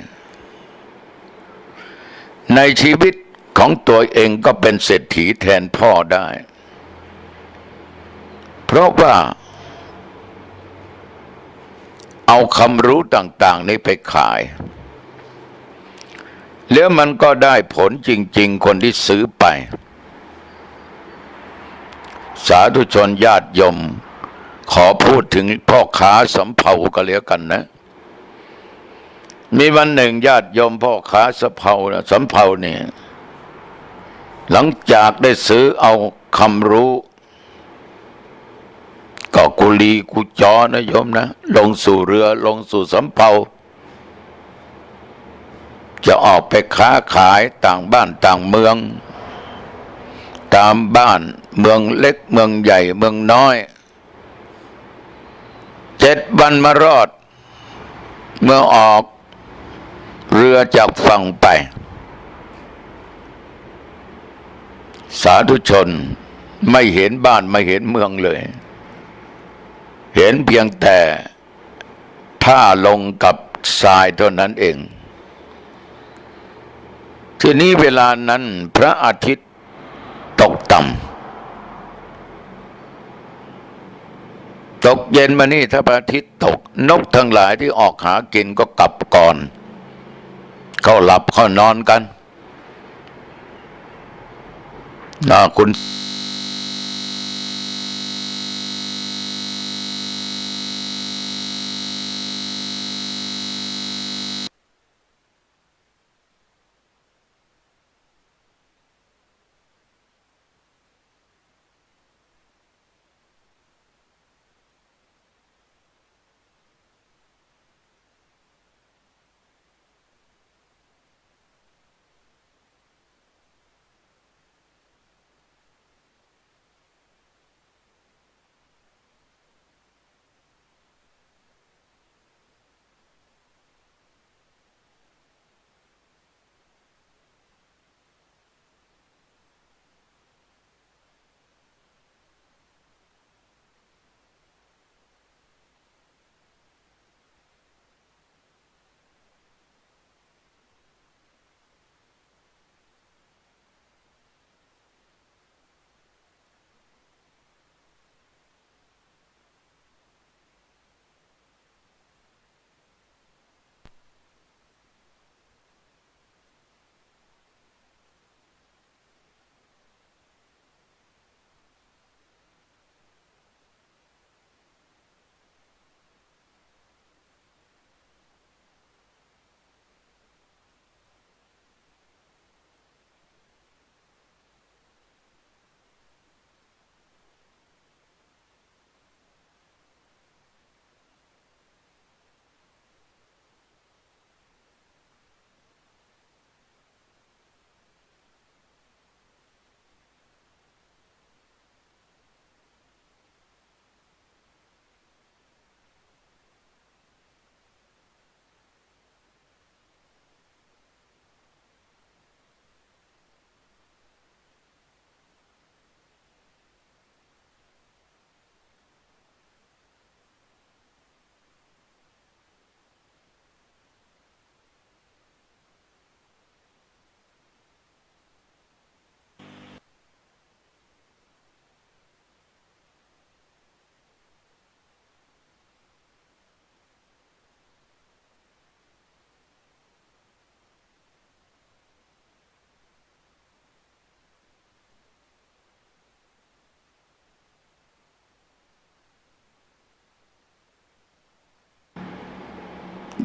ในชีวิตของตัวเองก็เป็นเศรษฐีแทนพ่อได้เพราะว่าเอาความรู้ต่างๆนี้ไปขายแล้วมันก็ได้ผลจริงๆคนที่ซื้อไปสาธุชนญาติโยมขอพูดถึงพ่อค้าสำเภาก็แล้วกันนะมีวันหนึ่งญาติโยมพ่อค้าสำเภาเนี่ยหลังจากได้ซื้อเอาคำรู้ก็กุ ลีกุจอนะโยมนะลงสู่เรือลงสู่สำเภาจะออกไปค้าขายต่างบ้านต่างเมืองตามบ้านเมืองเล็กเมืองใหญ่เมืองน้อย7 วันมารอดเมื่อออกเรือจากฝั่งไปสาธุชนไม่เห็นบ้านไม่เห็นเมืองเลยเห็นเพียงแต่ท่าลงกับทรายเท่านั้นเองทีนี้เวลานั้นพระอาทิตย์ตกต่ำตกเย็นมานี่ถ้าพระอาทิตย์ตกนกทั้งหลายที่ออกหากินก็กลับก่อนเข้าหลับเข้านอนกันคุณ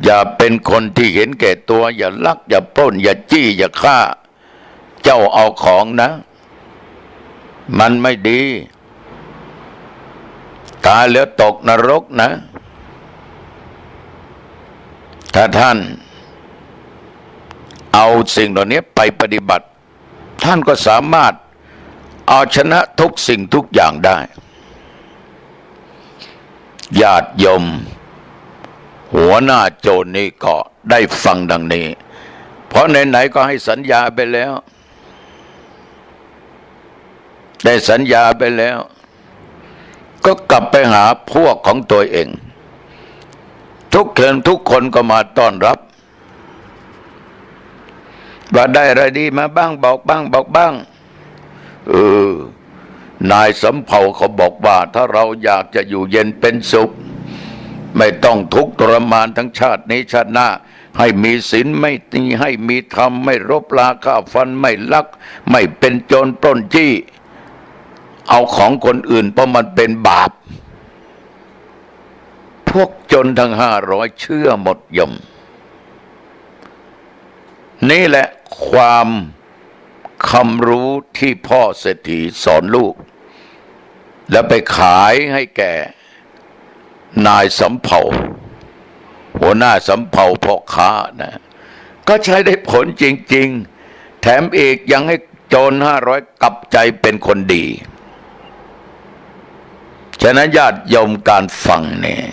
อย่าเป็นคนที่เห็นแก่ตัวอย่าลักอย่าปล้นอย่าจี้อย่าฆ่าเจ้าเอาของนะมันไม่ดีตายแล้วตกนรกนะถ้าท่านเอาสิ่งเหล่านี้ไปปฏิบัติท่านก็สามารถเอาชนะทุกสิ่งทุกอย่างได้ญาติโยมหัวหน้าโจรนี่ก็ได้ฟังดังนี้เพราะไหนๆก็ให้สัญญาไปแล้วได้สัญญาไปแล้วก็กลับไปหาพวกของตัวเองทุกคนก็มาต้อนรับว่าได้อะไรดีมาบ้างบอกบ้างนายสำเภาเขาบอกว่าถ้าเราอยากจะอยู่เย็นเป็นสุขไม่ต้องทุกข์ทรมานทั้งชาตินี้ชาติหน้าให้มีศีลไม่ตีให้มีธรรมไม่รบราฆ่าฟันไม่ลักไม่เป็นโจรปล้นจี้เอาของคนอื่นเพราะมันเป็นบาปพวกจนทั้ง500เชื่อหมดยมนี่แหละความคำรู้ที่พ่อเศรษฐีสอนลูกแล้วไปขายให้แก่ นายสำเภาหัวหน้าสำเภาพ่อค้านะก็ใช้ได้ผลจริงๆแถมอีกยังให้โจร500กลับใจเป็นคนดีฉะนั้นญาติโยมการฟังเนี่ย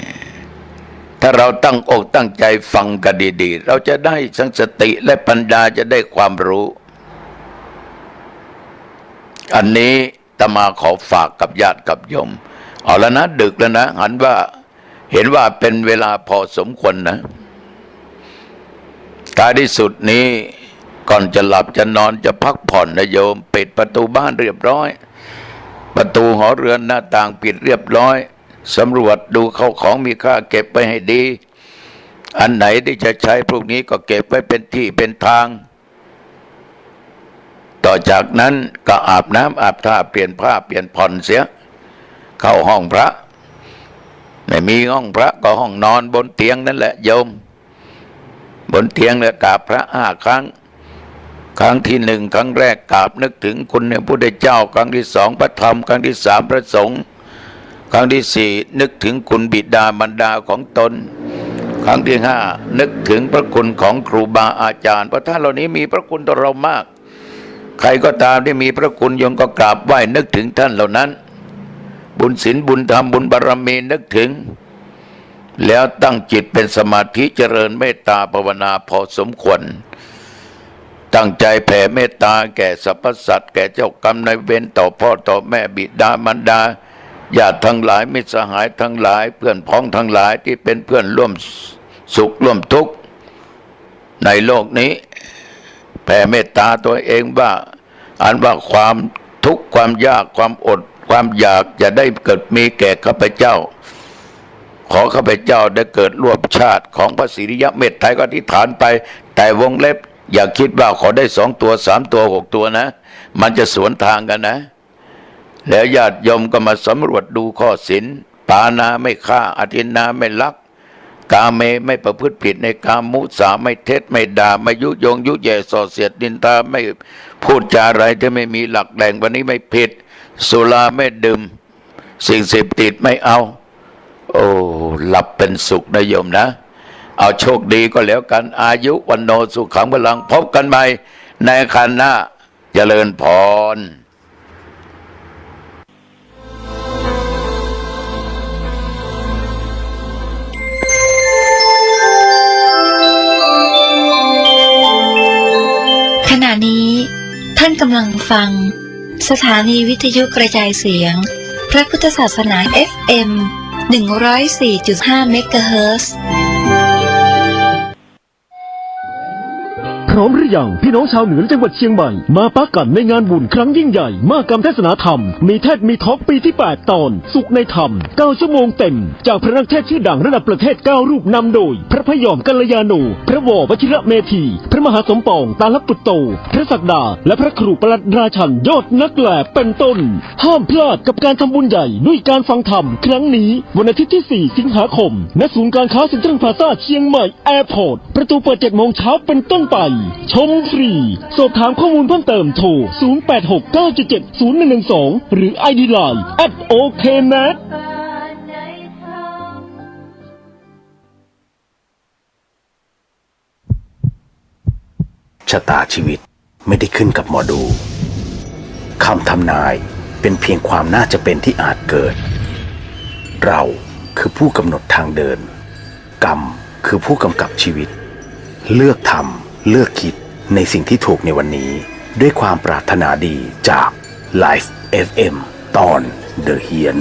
ถ้าเราตั้งอกตั้งใจฟังกันดีๆเราจะได้ทั้งสติและปัญญาจะได้ความรู้อันนี้อาตมาขอฝากกับญาติกับโยมเอาแล้วนะดึกแล้วนะเห็นว่าเป็นเวลาพอสมควรนะท้ายที่สุดนี้ก่อนจะหลับจะนอนจะพักผ่อนนะโยมปิดประตูบ้านเรียบร้อยประตูหอเรือนหน้าต่างปิดเรียบร้อยสำรวจดูเข้าของมีค่าเก็บไปให้ดีอันไหนที่จะใช้พวกนี้ก็เก็บไว้เป็นที่เป็นทางต่อจากนั้นก็อาบน้ำอาบท่าเปลี่ยนผ้าเปลี่ยนผ่อนเสียเข้าห้องพระไม่มีห้องพระก็ห้องนอนบนเตียงนั่นแหละโยมบนเตียงเนี่ยกราบพระ5 ครั้งครั้งที่1ครั้งแรกกราบนึกถึงคุณพระพุทธเจ้าครั้งที่2พระธรรมครั้งที่3พระสงฆ์ครั้งที่4นึกถึงคุณบิดามารดาของตนครั้งที่5นึกถึงพระคุณของครูบาอาจารย์เพราะท่านเหล่านี้มีพระคุณต่อเรามากใครก็ตามที่มีพระคุณโยมก็กราบไหว้นึกถึงท่านเหล่านั้นบุญศีลบุญธรรมบุญบารมีนึกถึงแล้วตั้งจิตเป็นสมาธิเจริญเมตตาภาวนาพอสมควรตั้งใจแผ่เมตตาแก่สรรพสัตว์แก่เจ้ากรรมนายเวรต่อพ่อต่อแม่บิดามารดาญาติทั้งหลายมิตรสหายทั้งหลายเพื่อนพ้องทั้งหลายที่เป็นเพื่อนร่วมสุขร่วมทุกข์ในโลกนี้แผ่เมตตาตัวเองว่าอันว่าความทุกข์ความยากความอดความอยากจะได้เกิดมีแก่ข้าพเจ้าขอข้าพเจ้าได้เกิดร่วมชาติของพระสิริยเมตไตรก็อธิษฐานไปแต่วงเล็บอย่าคิดว่าขอได้2 ตัว3 ตัว6 ตัวนะมันจะสวนทางกันนะแล้วญาติโยมก็มาสำรวจดูข้อศีลปานาไม่ฆ่าอทินนาไม่ลักกาเมไม่ประพฤติผิดในกามมุสาไม่เท็จไม่ด่าไม่ยุยงยุแย่ส่อเสียดนินทาไม่พูดจาอะไรที่ไม่มีหลักแหล่งวันนี้ไม่ผิดสุราไม่ดื่มสิ่งเสพติดไม่เอาโอ้หลับเป็นสุขนะโยมนะเอาโชคดีก็แล้วกันอายุวันโนสุขังพลังพบกันใหม่ในครั้งหน้าเจริญพรขณะนี้ท่านกำลังฟังสถานีวิทยุกระจายเสียงพระพุทธศาสนา FM 104.5 เมกะเฮิรตซ์ พร้อมหรือยังพี่น้องชาวเหนือจังหวัดเชียงใหม่มาปะกันในงานบุญครั้งยิ่งใหญ่มหกรรมเทศนาธรรมมีเทศมีทอล์กปีที่8ตอนสุขในธรรม9 ชั่วโมงเต็มจากพระนักเทศชื่อดังระดับประเทศ9 รูปนำโดยพระพยอมกัลยาโนพระววชิระเมธีพระมหาสมปองตาลปุตโตพระศักดาและพระครูประหลัดราชันยอดนักแหล่เป็นต้นห้ามพลาดกับการทำบุญใหญ่ด้วยการฟังธรรมครั้งนี้วันอาทิตย์ที่4 สิงหาคมณศูนย์การค้าเซ็นทรัลพลาซ่าเชียงใหม่แอร์พอร์ตประตูเปิด7 โมงเช้าเป็นต้นไปชมฟรีสอบถามข้อมูลเพิ่มเติมโทร 0869770112 หรือ ID Line @oknet ชะตาชีวิตไม่ได้ขึ้นกับหมอดูคำทำนายเป็นเพียงความน่าจะเป็นที่อาจเกิดเราคือผู้กำหนดทางเดินกรรมคือผู้กำกับชีวิตเลือกทำเลือกคิดในสิ่งที่ถูกในวันนี้ด้วยความปรารถนาดีจาก Life FM ตอน The เฮียน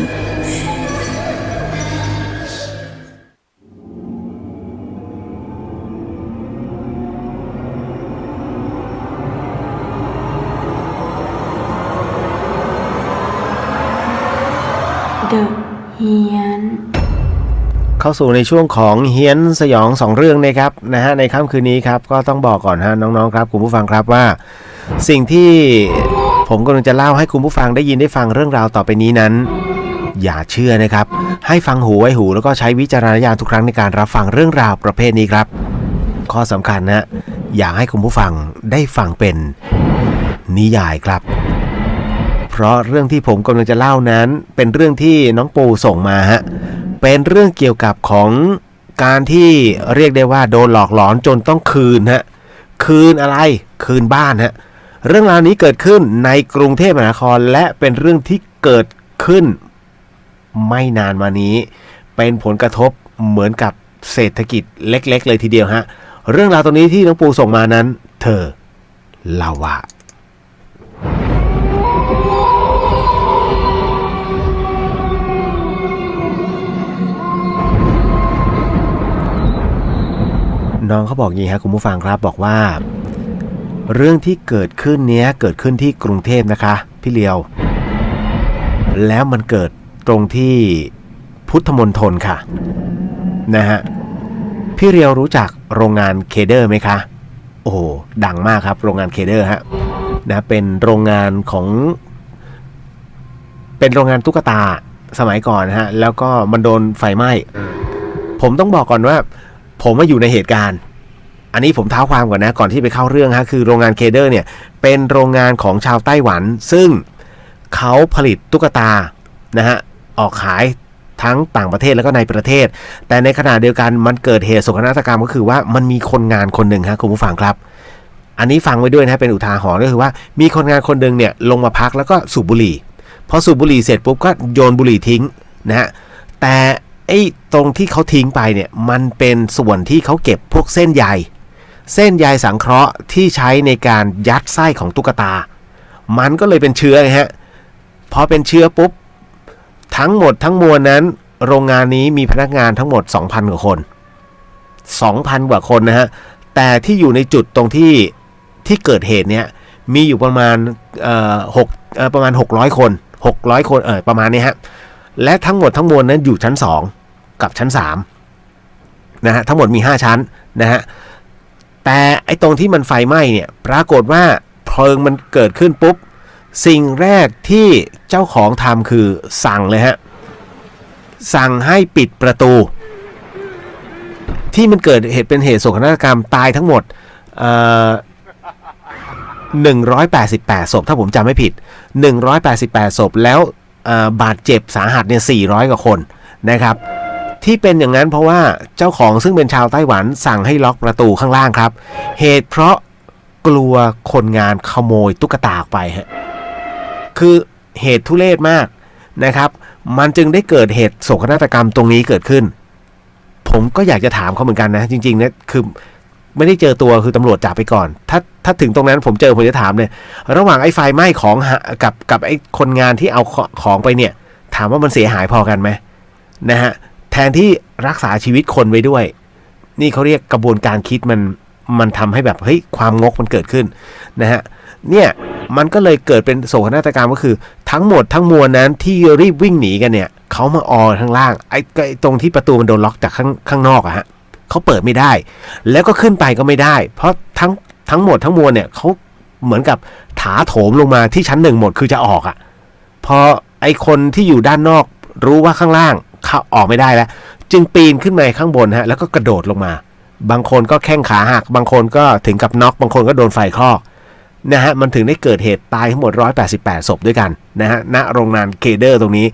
เข้าสู่ในช่วงของเฮียนสยอง2 เรื่องนะครับนะฮะในค่ำคืนนี้ครับก็ต้องบอกก่อนฮะน้องๆครับคุณผู้ฟังครับว่าสิ่งที่ผมกำลังจะเล่าให้คุณผู้ฟังได้ยินได้ฟังเรื่องราวต่อไปนี้นั้นอย่าเชื่อนะครับให้ฟังหูไว้หูแล้วก็ใช้วิจารณญาณทุกครั้งในการรับฟังเรื่องราวประเภทนี้ครับข้อสำคัญนะอยากให้คุณผู้ฟังได้ฟังเป็นนิยายครับเพราะเรื่องที่ผมกำลังจะเล่านั้นเป็นเรื่องที่น้องปูส่งมาฮะ เป็นเรื่องเกี่ยวกับของการที่เรียกได้ว่าโดนหลอกหลอนจนต้องคืนฮะคืนอะไรคืนบ้านฮะเรื่องราวนี้เกิดขึ้นในกรุงเทพมหานครและเป็นเรื่องที่เกิดขึ้นไม่นานมานี้เป็นผลกระทบเหมือนกับเศรษฐกิจเล็กๆเลยทีเดียวฮะเรื่องราวตรงนี้ที่น้องปูส่งมานั้นเธอเล่าว่าน้องเขาบอกอย่างนี้ครับคุณผู้ฟังครับบอกว่าเรื่องที่เกิดขึ้นเนี้ยเกิดขึ้นที่กรุงเทพนะคะพี่เลียวแล้วมันเกิดตรงที่พุทธมณฑลค่ะนะฮะพี่เลียวรู้จักโรงงานเคเดอร์ไหมคะโอ้โหดังมากครับโรงงานเคเดอร์ฮะนะเป็นโรงงานตุ๊กตาสมัยก่อนนะฮะแล้วก็มันโดนไฟไหม้ผมต้องบอกก่อนว่าผมมาอยู่ในเหตุการณ์อันนี้ผมเท้าความก่อนนะก่อนที่ไปเข้าเรื่องฮะคือโรงงานเคเดอร์เนี่ยเป็นโรงงานของชาวไต้หวันซึ่งเขาผลิตตุ๊กตานะฮะออกขายทั้งต่างประเทศแล้วก็ในประเทศแต่ในขณะเดียวกันมันเกิดเหตุโศกนาฏกรรมก็คือว่ามันมีคนงานคนหนึ่งฮะคุณผู้ฟังครับอันนี้ฟังไว้ด้วยนะเป็นอุทาหรณ์ก็คือว่ามีคนงานคนหนึ่งเนี่ยลงมาพักแล้วก็สูบบุหรี่พอสูบบุหรี่เสร็จปุ๊บก็โยนบุหรี่ทิ้งนะฮะแต่ไอ้ตรงที่เขาทิ้งไปเนี่ยมันเป็นส่วนที่เขาเก็บพวกเส้นใยสังเคราะห์ที่ใช้ในการยัดไส้ของตุ๊กตามันก็เลยเป็นเชื้อไงฮะพอเป็นเชื้อปุ๊บทั้งหมดทั้งมวลนั้นโรงงานนี้มีพนักงานทั้งหมด 2,000 กว่าคน 2,000 กว่าคนนะฮะแต่ที่อยู่ในจุดตรงที่เกิดเหตุเนี่ยมีอยู่ประมาณประมาณ600 คนประมาณนี้ฮะและทั้งหมดทั้งมวลนั้นอยู่ชั้น2กับชั้น3นะฮะทั้งหมดมี5ชั้นนะฮะแต่ไอ้ตรงที่มันไฟไหม้เนี่ยปรากฏว่าเพลิงมันเกิดขึ้นปุ๊บสิ่งแรกที่เจ้าของทำคือสั่งเลยฮะสั่งให้ปิดประตูที่มันเกิดเหตุเป็นเหตุโศกนาฏกรรมตายทั้งหมด188 ศพถ้าผมจำไม่ผิด188 ศพแล้วบาดเจ็บสาหัสเนี่ย400 กว่าคนนะครับที่เป็นอย่างนั้นเพราะว่าเจ้าของซึ่งเป็นชาวไต้หวันสั่งให้ล็อกประตูข้างล่างครับเหตุเพราะกลัวคนงานขโมยตุ๊กตาออกไปฮะคือเหตุทุเรศมากนะครับมันจึงได้เกิดเหตุโศกนาฏกรรมตรงนี้เกิดขึ้นผมก็อยากจะถามเขาเหมือนกันนะจริงๆเนี่ยคือไม่ได้เจอตัวคือตำรวจจับไปก่อนถ้าถึงตรงนั้นผมเจอผมจะถามเลยระหว่างไอ้ไฟไหม้ของกับไอ้คนงานที่เอาของไปเนี่ยถามว่ามันเสียหายพอกันไหมนะฮะแทนที่รักษาชีวิตคนไว้ด้วยนี่เขาเรียกกระบวนการคิดมันทำให้แบบเฮ้ยความงกมันเกิดขึ้นนะฮะเนี่ยมันก็เลยเกิดเป็นโศกนาฏกรรมก็คือทั้งหมดทั้งมวลนั้นที่รีบวิ่งหนีกันเนี่ยเขามาออข้างล่างไอ้ตรงที่ประตูมันโดนล็อกจากข้างนอกอะฮะเขาเปิดไม่ได้แล้วก็ขึ้นไปก็ไม่ได้เพราะทั้งหมดทั้งมวลเนี่ยเขาเหมือนกับถาโถมลงมาที่ชั้น1หมดคือจะออกอะพอไอ้คนที่อยู่ด้านนอกรู้ว่าข้างล่างเขาออกไม่ได้แล้วจึงปีนขึ้นมาข้างบนฮะแล้วก็กระโดดลงมาบางคนก็แข้งขาหักบางคนก็ถึงกับน็อกบางคนก็โดนไฟคลอกนะฮะมันถึงได้เกิดเหตุตายทั้งหมด188 ศพด้วยกันนะฮะณโรงงานเคเดอร์ตรงนี้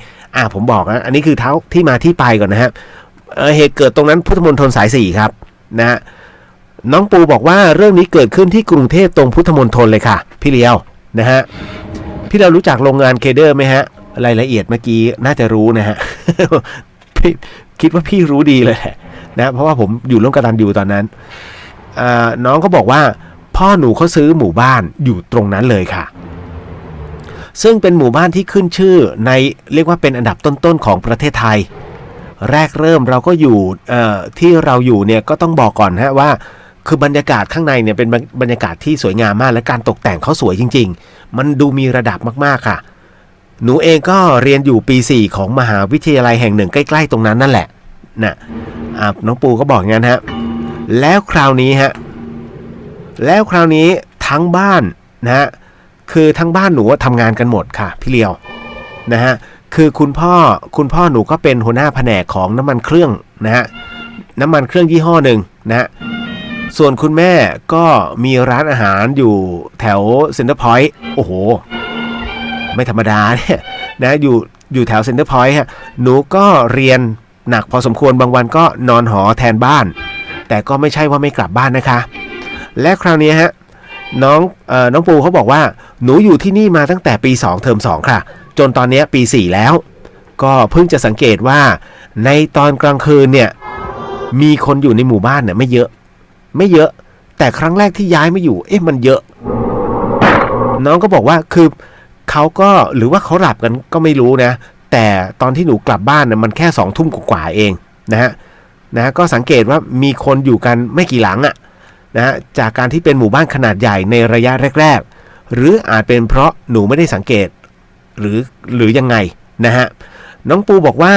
ผมบอกนะอันนี้คือที่มาที่ไปก่อนนะฮะเหตุเกิดตรงนั้นพุทธมณฑลสาย4ครับนะฮะน้องปูบอกว่าเรื่องนี้เกิดขึ้นที่กรุงเทพตรงพุทธมณฑลเลยค่ะพี่เลียวนะฮะพี่เรารู้จักโรงงานเคเดอร์ไหมฮะรายละเอียดเมื่อกี้น่าจะรู้นะฮะ คิดว่าพี่รู้ดีเลยนะเพราะว่าผมอยู่ร่วมกตัญญูตอนนั้นน้องเขาบอกว่าพ่อหนูเขาซื้อหมู่บ้านอยู่ตรงนั้นเลยค่ะซึ่งเป็นหมู่บ้านที่ขึ้นชื่อในเรียกว่าเป็นอันดับต้นๆของประเทศไทยแรกเริ่มเราก็อยู่ที่เราอยู่เนี่ยก็ต้องบอกก่อนฮะว่าคือบรรยากาศข้างในเนี่ยเป็นบรรยากาศที่สวยงามมากและการตกแต่งเขาสวยจริงๆมันดูมีระดับมากๆค่ะหนูเองก็เรียนอยู่ปี4ของมหาวิทยาลัยแห่งหนึ่งใกล้ๆตรงนั้นนั่นแหละนะน้องปูก็บอกงั้นฮะแล้วคราวนี้ทั้งบ้านนะฮะคือทั้งบ้านหนูทำงานกันหมดค่ะพี่เลียวนะฮะคือคุณพ่อหนูก็เป็นหัวหน้าแผนกของน้ำมันเครื่องนะฮะน้ำมันเครื่องยี่ห้อหนึ่งนะฮะส่วนคุณแม่ก็มีร้านอาหารอยู่แถวเซ็นเตอร์พอยต์โอ้โหไม่ธรรมดาเนี่ยนะอยู่แถวเซ็นเตอร์พอยต์ฮะหนูก็เรียน หนักพอสมควรบางวันก็นอนหอแทนบ้านแต่ก็ไม่ใช่ว่าไม่กลับบ้านนะคะและคราวนี้ฮะน้องปูเขาบอกว่าหนูอยู่ที่นี่มาตั้งแต่ปี2เทอม2ค่ะจนตอนนี้ปี4แล้วก็เพิ่งจะสังเกตว่าในตอนกลางคืนเนี่ยมีคนอยู่ในหมู่บ้านเนี่ยไม่เยอะแต่ครั้งแรกที่ย้ายมาอยู่มันเยอะน้องก็บอกว่าคือเขาก็หรือว่าเขาหลับกันก็ไม่รู้นะแต่ตอนที่หนูกลับบ้านเนี่ยมันแค่2 ทุ่มกว่าเองนะฮะก็สังเกตว่ามีคนอยู่กันไม่กี่หลังอะนะจากการที่เป็นหมู่บ้านขนาดใหญ่ในระยะแรกๆหรืออาจเป็นเพราะหนูไม่ได้สังเกตหรือยังไงนะฮะน้องปูบอกว่า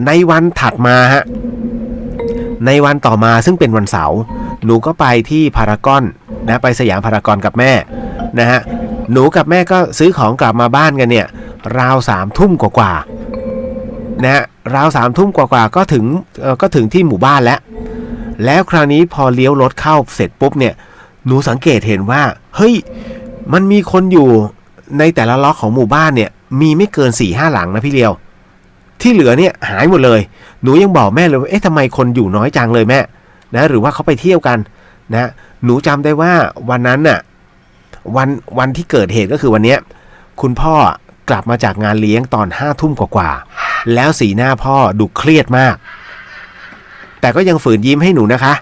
ในวันถัดมาฮะในวันต่อมาซึ่งเป็นวันเสาร์หนูก็ไปที่พารากอนนะไปสยามพารากอนกับแม่นะฮะหนูกับแม่ก็ซื้อของกลับมาบ้านกันเนี่ยราว3 ทุ่มกว่านะฮะราว3 ทุ่มกว่าก็ถึงที่หมู่บ้านแล้วคราวนี้พอเลี้ยวรถเข้าเสร็จปุ๊บเนี่ยหนูสังเกตเห็นว่าเฮ้ยมันมีคนอยู่ในแต่ละล็อกของหมู่บ้านเนี่ยมีไม่เกิน 4-5 หลังนะพี่เลียวที่เหลือเนี่ยหายหมดเลยหนูยังบอกแม่เลยว่าทำไมคนอยู่น้อยจังเลยแม่นะหรือว่าเขาไปเที่ยวกันนะหนูจำได้ว่าวันนั้นน่ะวันที่เกิดเหตุก็คือวันนี้คุณพ่อกลับมาจากงานเลี้ยงตอน5 ทุ่มกว่าแล้วสีหน้าพ่อดูเครียดมากแต่ก็ยังฝืนยิ้มให้หนูนะคะ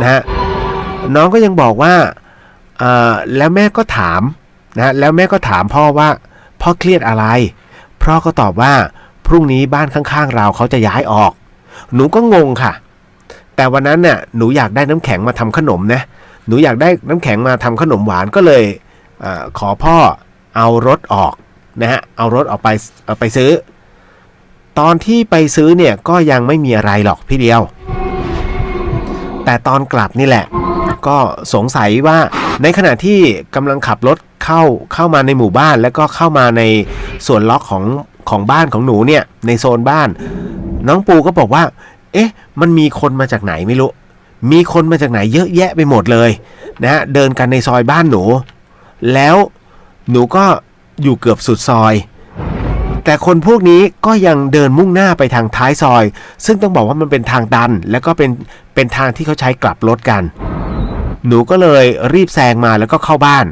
นะฮะน้องก็ยังบอกว่าแล้วแม่ก็ถามนะแล้วแม่ก็ถามพ่อว่าพ่อเครียดอะไรพ่อก็ตอบว่าพรุ่งนี้บ้านข้างๆเราเขาจะย้ายออกหนูก็งงค่ะแต่วันนั้นเนี่ยหนูอยากได้น้ำแข็งมาทำขนมนะหนูอยากได้น้ำแข็งมาทำขนมหวานก็เลยขอพ่อเอารถออกนะฮะเอารถออกไปซื้อตอนที่ไปซื้อเนี่ยก็ยังไม่มีอะไรหรอกพี่เดียวแต่ตอนกลับนี่แหละก็สงสัยว่าในขณะที่กำลังขับรถเข้ามาในหมู่บ้านแล้วก็เข้ามาในส่วนล็อกของบ้านของหนูเนี่ยในโซนบ้านน้องปูก็บอกว่ามันมีคนมาจากไหนไม่รู้มีคนมาจากไหนเยอะแยะไปหมดเลยนะฮะเดินกันในซอยบ้านหนูแล้วหนูก็อยู่เกือบสุดซอยแต่คนพวกนี้ก็ยังเดินมุ่งหน้าไปทางท้ายซอยซึ่งต้องบอกว่ามันเป็นทางตันแล้วก็เป็นทางที่เขาใช้กลับรถกันหนูก็เลยรีบแซงมาแล้วก็เข้าบ้าน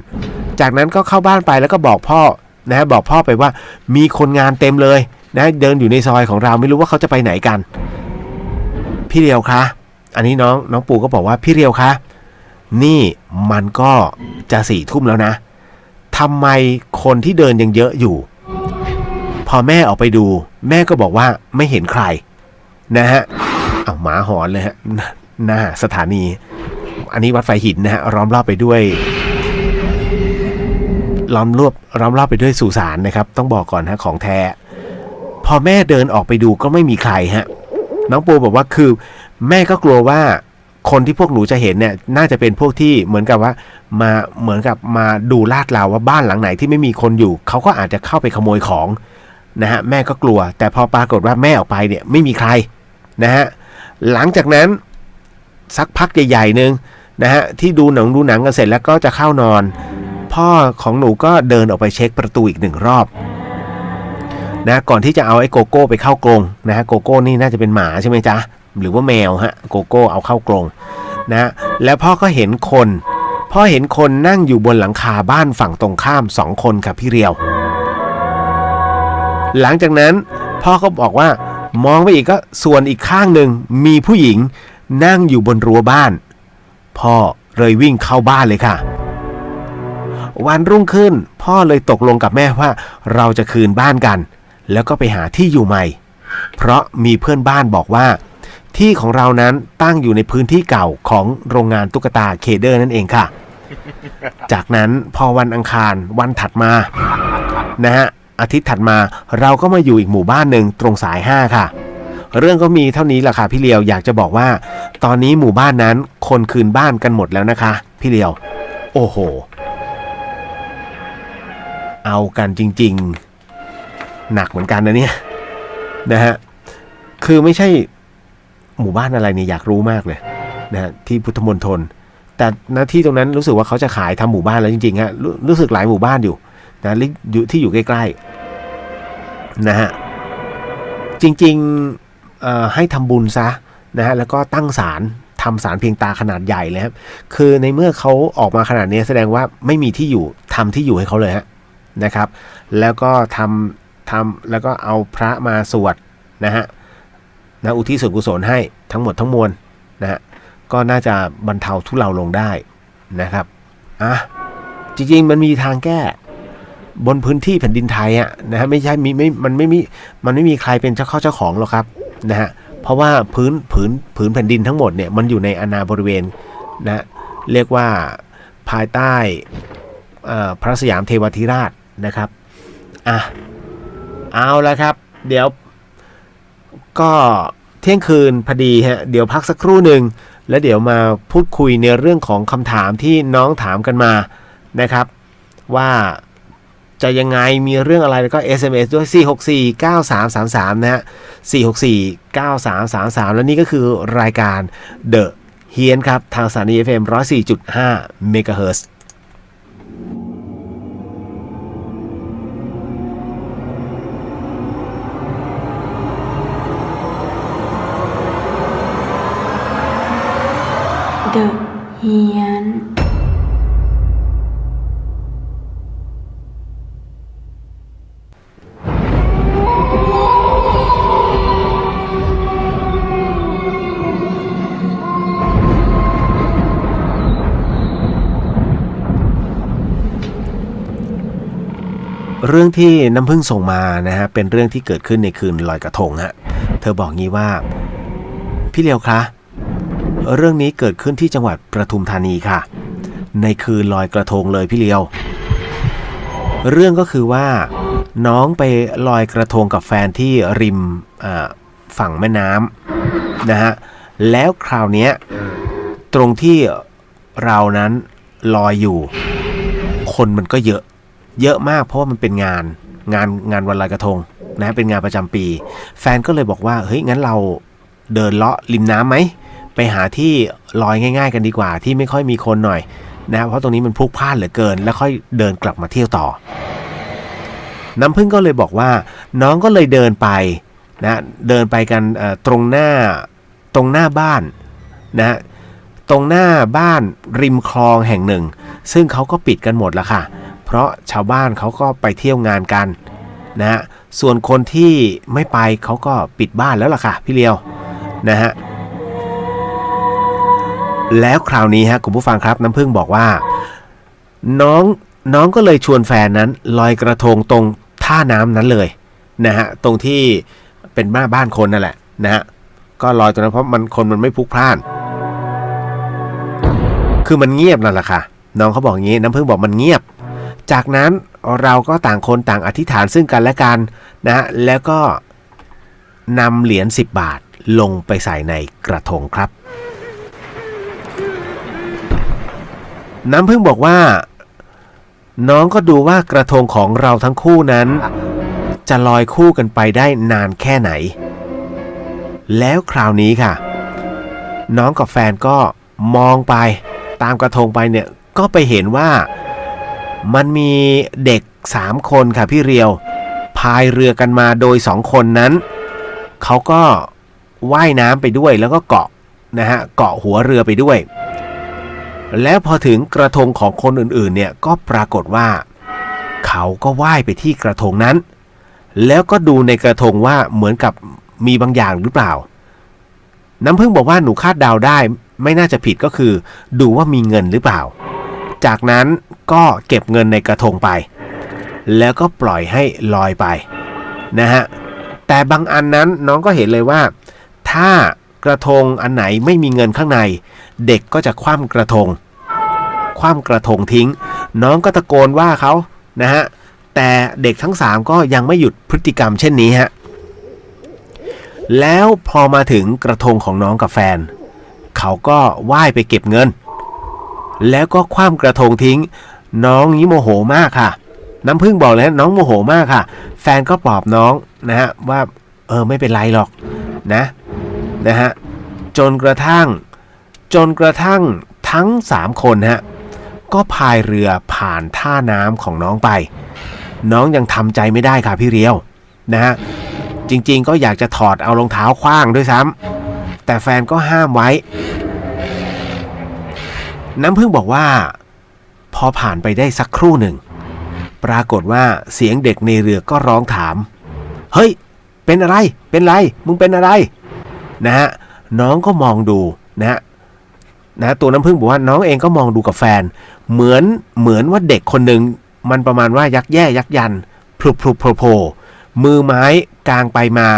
จากนั้นก็เข้าบ้านไปแล้วก็บอกพ่อนะฮะบอกพ่อไปว่ามีคนงานเต็มเลยนะเดินอยู่ในซอยของเราไม่รู้ว่าเขาจะไปไหนกันพี่เรียวคะอันนี้น้องปู่ก็บอกว่าพี่เรียวคะนี่มันก็จะ4 ทุ่มแล้วนะทำไมคนที่เดินยังเยอะอยู่พอแม่ออกไปดูแม่ก็บอกว่าไม่เห็นใครนะฮะเอาหมาหอนเลยฮะหน้าสถานีอันนี้วัดไฟหินนะฮะล้อมรอบไปด้วยสุสานนะครับต้องบอกก่อนฮะของแท้พอแม่เดินออกไปดูก็ไม่มีใครฮะน้องปูบอกว่าคือแม่ก็กลัวว่าคนที่พวกหนูจะเห็นเนี่ยน่าจะเป็นพวกที่เหมือนกับว่ามาดูลาดเราว่าบ้านหลังไหนที่ไม่มีคนอยู่เขาก็อาจจะเข้าไปขโมยของนะฮะแม่ก็กลัวแต่พอปรากฏว่าแม่ออกไปเนี่ยไม่มีใครนะฮะหลังจากนั้นสักพักใหญ่ๆนึงนะฮะที่ดูหนังกันเสร็จแล้วก็จะเข้านอนพ่อของหนูก็เดินออกไปเช็คประตูอีก1 รอบนะก่อนที่จะเอาไอ้โกโก้ไปเข้ากรงนะฮะโกโก้นี่น่าจะเป็นหมาใช่ไหมจ๊ะหรือว่าแมวฮะโกโก้เอาเข้ากรงนะแล้วพ่อก็เห็นคนนั่งอยู่บนหลังคาบ้านฝั่งตรงข้าม2 คนครับพี่เรียวหลังจากนั้นพ่อก็บอกว่ามองไปอีกก็ส่วนอีกข้างหนึ่งมีผู้หญิงนั่งอยู่บนรั้วบ้านพ่อเลยวิ่งเข้าบ้านเลยค่ะวันรุ่งขึ้นพ่อเลยตกลงกับแม่ว่าเราจะคืนบ้านกันแล้วก็ไปหาที่อยู่ใหม่เพราะมีเพื่อนบ้านบอกว่าที่ของเรานั้นตั้งอยู่ในพื้นที่เก่าของโรงงานตุ๊กตาเคเดอร์นั่นเองค่ะจากนั้นพอวันอังคารวันถัดมานะฮะอาทิตย์ถัดมาเราก็มาอยู่อีกหมู่บ้านหนึ่งตรงสาย5ค่ะเรื่องก็มีเท่านี้แหละค่ะพี่เลียวอยากจะบอกว่าตอนนี้หมู่บ้านนั้นคนคืนบ้านกันหมดแล้วนะคะพี่เลียวโอ้โหเอากันจริงๆหนักเหมือนกันนะเนี่ยนะฮะคือไม่ใช่หมู่บ้านอะไรเนี่ยอยากรู้มากเลยนะฮะที่พุทธมณฑลแต่หน้าที่ตรงนั้นรู้สึกว่าเขาจะขายทำหมู่บ้านแล้วจริงๆฮะรู้สึกหลายหมู่บ้านอยู่นะที่อยู่ใกล้ๆนะฮะ จริงๆให้ทำบุญซะนะฮะแล้วก็ตั้งศาลทำศาลเพียงตาขนาดใหญ่เลยครับคือในเมื่อเขาออกมาขนาดนี้แสดงว่าไม่มีที่อยู่ทำที่อยู่ให้เขาเลยฮะนะครับแล้วก็ทำแล้วก็เอาพระมาสวดนะฮะอุทิศส่วนกุศลให้ทั้งหมดทั้งมวลนะฮะก็น่าจะบรรเทาทุเลาลงได้นะครับจริงๆมันมีทางแก้บนพื้นที่แผ่นดินไทยอ่ะนะฮะไม่ใช่มันไม่มีใครเป็นเจ้าของหรอกครับนะฮะเพราะว่าพื้นแผ่นดินทั้งหมดเนี่ยมันอยู่ในอาณาบริเวณนะเรียกว่าภายใต้พระสยามเทวทิราชนะครับเอาละครับเดี๋ยวก็เที่ยงคืนพอดีฮะเดี๋ยวพักสักครู่หนึ่งแล้วเดี๋ยวมาพูดคุยในเรื่องของคำถามที่น้องถามกันมานะครับว่าจะยังไงมีเรื่องอะไรแล้วก็ SMS ด้วย4649333นะฮะ4649333แล้วนี่ก็คือรายการ The เฮียนครับทางสถานี FM 104.5 เมกะเฮิรตซ์เดอะเฮียนเรื่องที่น้ำพึ่งส่งมานะฮะเป็นเรื่องที่เกิดขึ้นในคืนลอยกระทงฮะเธอบอกงี้ว่าพี่เลียวคะเรื่องนี้เกิดขึ้นที่จังหวัดปทุมธานีค่ะในคืนลอยกระทงเลยพี่เลียวเรื่องก็คือว่าน้องไปลอยกระทงกับแฟนที่ริมฝั่งแม่น้ำนะฮะแล้วคราวนี้ตรงที่เรานั้นลอยอยู่คนมันก็เยอะมากเพราะว่ามันเป็นงานวันลอยกระทงนะเป็นงานประจำปีแฟนก็เลยบอกว่าเฮ้ยงั้นเราเดินเลาะริมน้ำไหมไปหาที่ลอยง่ายๆกันดีกว่าที่ไม่ค่อยมีคนหน่อยนะเพราะตรงนี้มันพลุกพล่านเหลือเกินแล้วค่อยเดินกลับมาเที่ยวต่อน้ำพึ่งก็เลยบอกว่าน้องก็เลยเดินไปนะเดินไปกันตรงหน้าบ้านนะตรงหน้าบ้านริมคลองแห่งหนึ่งซึ่งเขาก็ปิดกันหมดแล้วค่ะเพราะชาวบ้านเขาก็ไปเที่ยวงานกันนะฮะส่วนคนที่ไม่ไปเขาก็ปิดบ้านแล้วล่ะค่ะพี่เลียวนะฮะแล้วคราวนี้ฮะคุณผู้ฟังครับน้ำพึ่งบอกว่าน้องก็เลยชวนแฟนนั้นลอยกระทงตรงท่าน้ำนั้นเลยนะฮะตรงที่เป็นบ้านคนนั่นแหละนะฮะก็ลอยตรงนั้นเพราะคนมันไม่พลุกพล่านคือมันเงียบนั่นแหละค่ะน้องเขาบอกงี้น้ำพึ่งบอกมันเงียบจากนั้นเราก็ต่างคนต่างอธิษฐานซึ่งกันและกันนะฮะแล้วก็นำเหรียญ10 บาทลงไปใส่ในกระทงครับน้ำพึ่งบอกว่าน้องก็ดูว่ากระทงของเราทั้งคู่นั้นจะลอยคู่กันไปได้นานแค่ไหนแล้วคราวนี้ค่ะน้องกับแฟนก็มองไปตามกระทงไปเนี่ยก็ไปเห็นว่ามันมีเด็ก3 คนค่ะพี่เรียวพายเรือกันมาโดย2 คนนั้นเขาก็ว่ายน้ำไปด้วยแล้วก็เกาะนะฮะเกาะหัวเรือไปด้วยแล้วพอถึงกระทงของคนอื่นๆเนี่ยก็ปรากฏว่าเขาก็ว่ายไปที่กระทงนั้นแล้วก็ดูในกระทงว่าเหมือนกับมีบางอย่างหรือเปล่าน้ำพึ่งบอกว่าหนูคาดเดาได้ไม่น่าจะผิดก็คือดูว่ามีเงินหรือเปล่าจากนั้นก็เก็บเงินในกระทงไปแล้วก็ปล่อยให้ลอยไปนะฮะแต่บางอันนั้นน้องก็เห็นเลยว่าถ้ากระทงอันไหนไม่มีเงินข้างในเด็กก็จะคว่ำกระทงทิ้งน้องก็ตะโกนว่าเขานะฮะแต่เด็กทั้ง3ก็ยังไม่หยุดพฤติกรรมเช่นนี้ฮะแล้วพอมาถึงกระทงของน้องกับแฟนเขาก็ว่ายไปเก็บเงินแล้วก็คว่ำกระทงทิ้งน้องนี้โมโหมากค่ะน้ำพึ่งบอกเลยน้องโมโหมากค่ะแฟนก็ปลอบน้องนะฮะว่าไม่เป็นไรหรอกนะฮะจนกระทั่งทั้ง3 คนฮะก็พายเรือผ่านท่าน้ำของน้องไปน้องยังทำใจไม่ได้ค่ะพี่เรียวนะฮะ จริงๆก็อยากจะถอดเอารองเท้าขว้างด้วยซ้ำแต่แฟนก็ห้ามไว้น้ำพึ่งบอกว่าพอผ่านไปได้สักครู่หนึ่งปรากฏว่าเสียงเด็กในเรือก็ร้องถามเฮ้ยเป็นอะไรเป็นไรมึงเป็นอะไรนะฮะน้องก็มองดูนะตัวน้ำพึ่งบอกว่าน้องเองก็มองดูกับแฟนเหมือนว่าเด็กคนหนึ่งมันประมาณว่ายักแย่ยักยันพลุบพลุบโผล่มือไม้กางไปมา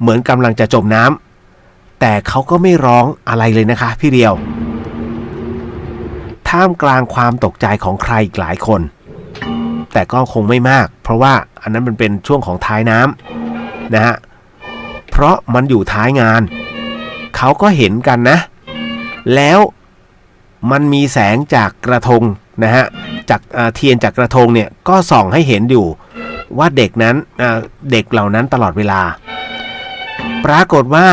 เหมือนกำลังจะจมน้ำแต่เขาก็ไม่ร้องอะไรเลยนะคะพี่เรียวท่ามกลางความตกใจของใครอีกหลายคนแต่ก็คงไม่มากเพราะว่าอันนั้นมันเป็นช่วงของท้ายน้ำนะฮะเพราะมันอยู่ท้ายงานเขาก็เห็นกันนะแล้วมันมีแสงจากกระทงนะฮะจากเทียนจากกระทงเนี่ยก็ส่องให้เห็นอยู่ว่าเด็กนั้นเด็กเหล่านั้นตลอดเวลาปรากฏว่า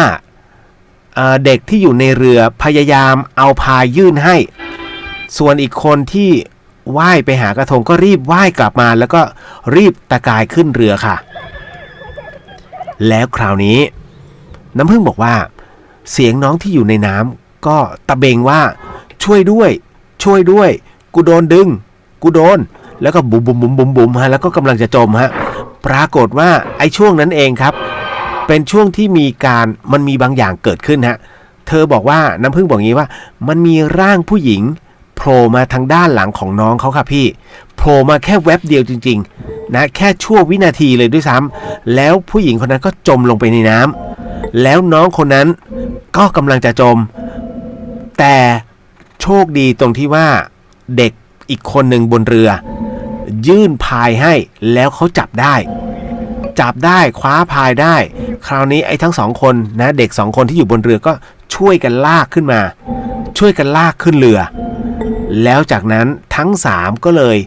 เด็กที่อยู่ในเรือพยายามเอาพายยื่นให้ส่วนอีกคนที่ว่ายไปหากระทงก็รีบว่ายกลับมาแล้วก็รีบตะกายขึ้นเรือค่ะแล้วคราวนี้น้ำพึ่งบอกว่าเสียงน้องที่อยู่ในน้ำก็ตะเบงว่าช่วยด้วยช่วยด้วยกูโดนดึงกูโดนแล้วก็บุ๋มบุ๋มบุ๋มบุ๋มบุ๋มฮะแล้วก็กำลังจะจมฮะปรากฏว่าไอ้ช่วงนั้นเองครับเป็นช่วงที่มันมีบางอย่างเกิดขึ้นฮะเธอบอกว่าน้ำพึ่งบอกงี้ว่ามันมีร่างผู้หญิงโผล่มาทางด้านหลังของน้องเขาค่ะพี่โผล่มาแค่แวบเดียวจริงๆนะแค่ชั่ววินาทีเลยด้วยซ้ำแล้วผู้หญิงคนนั้นก็จมลงไปในน้ำแล้วน้องคนนั้นก็กำลังจะจมแต่โชคดีตรงที่ว่าเด็กอีกคนหนึ่งบนเรือยื่นพายให้แล้วเขาจับได้คว้าพายได้คราวนี้ไอ้ทั้งสองคนนะเด็กสองคนที่อยู่บนเรือก็ช่วยกันลากขึ้นมาช่วยกันลากขึ้นเรือแล้วจากนั้นทั้งสามก็เลย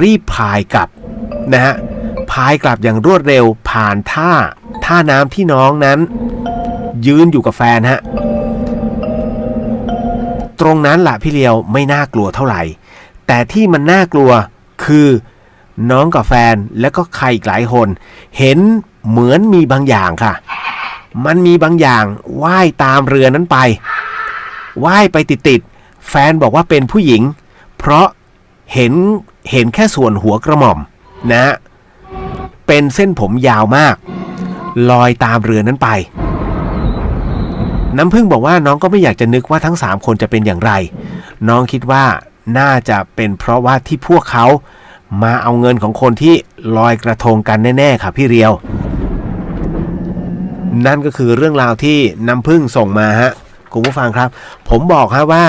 รีบพายกลับนะฮะพายกลับอย่างรวดเร็วผ่านท่าน้ำที่น้องนั้นยืนอยู่กับแฟนฮะตรงนั้นแหละพี่เลียวไม่น่ากลัวเท่าไหร่แต่ที่มันน่ากลัวคือน้องกับแฟนแล้วก็ใครอีกหลายคนเห็นเหมือนมีบางอย่างค่ะมันมีบางอย่างว่ายตามเรือนั้นไปว่ายไปติดแฟนบอกว่าเป็นผู้หญิงเพราะเห็นแค่ส่วนหัวกระหม่อมนะเป็นเส้นผมยาวมากลอยตามเรือนั้นไปน้ำพึ่งบอกว่าน้องก็ไม่อยากจะนึกว่าทั้ง3คนจะเป็นอย่างไรน้องคิดว่าน่าจะเป็นเพราะว่าที่พวกเขามาเอาเงินของคนที่ลอยกระทงกันแน่ๆค่ะพี่เรียวนั่นก็คือเรื่องราวที่น้ำพึ่งส่งมาฮะคุณผู้ฟังครับผมบอกฮะว่า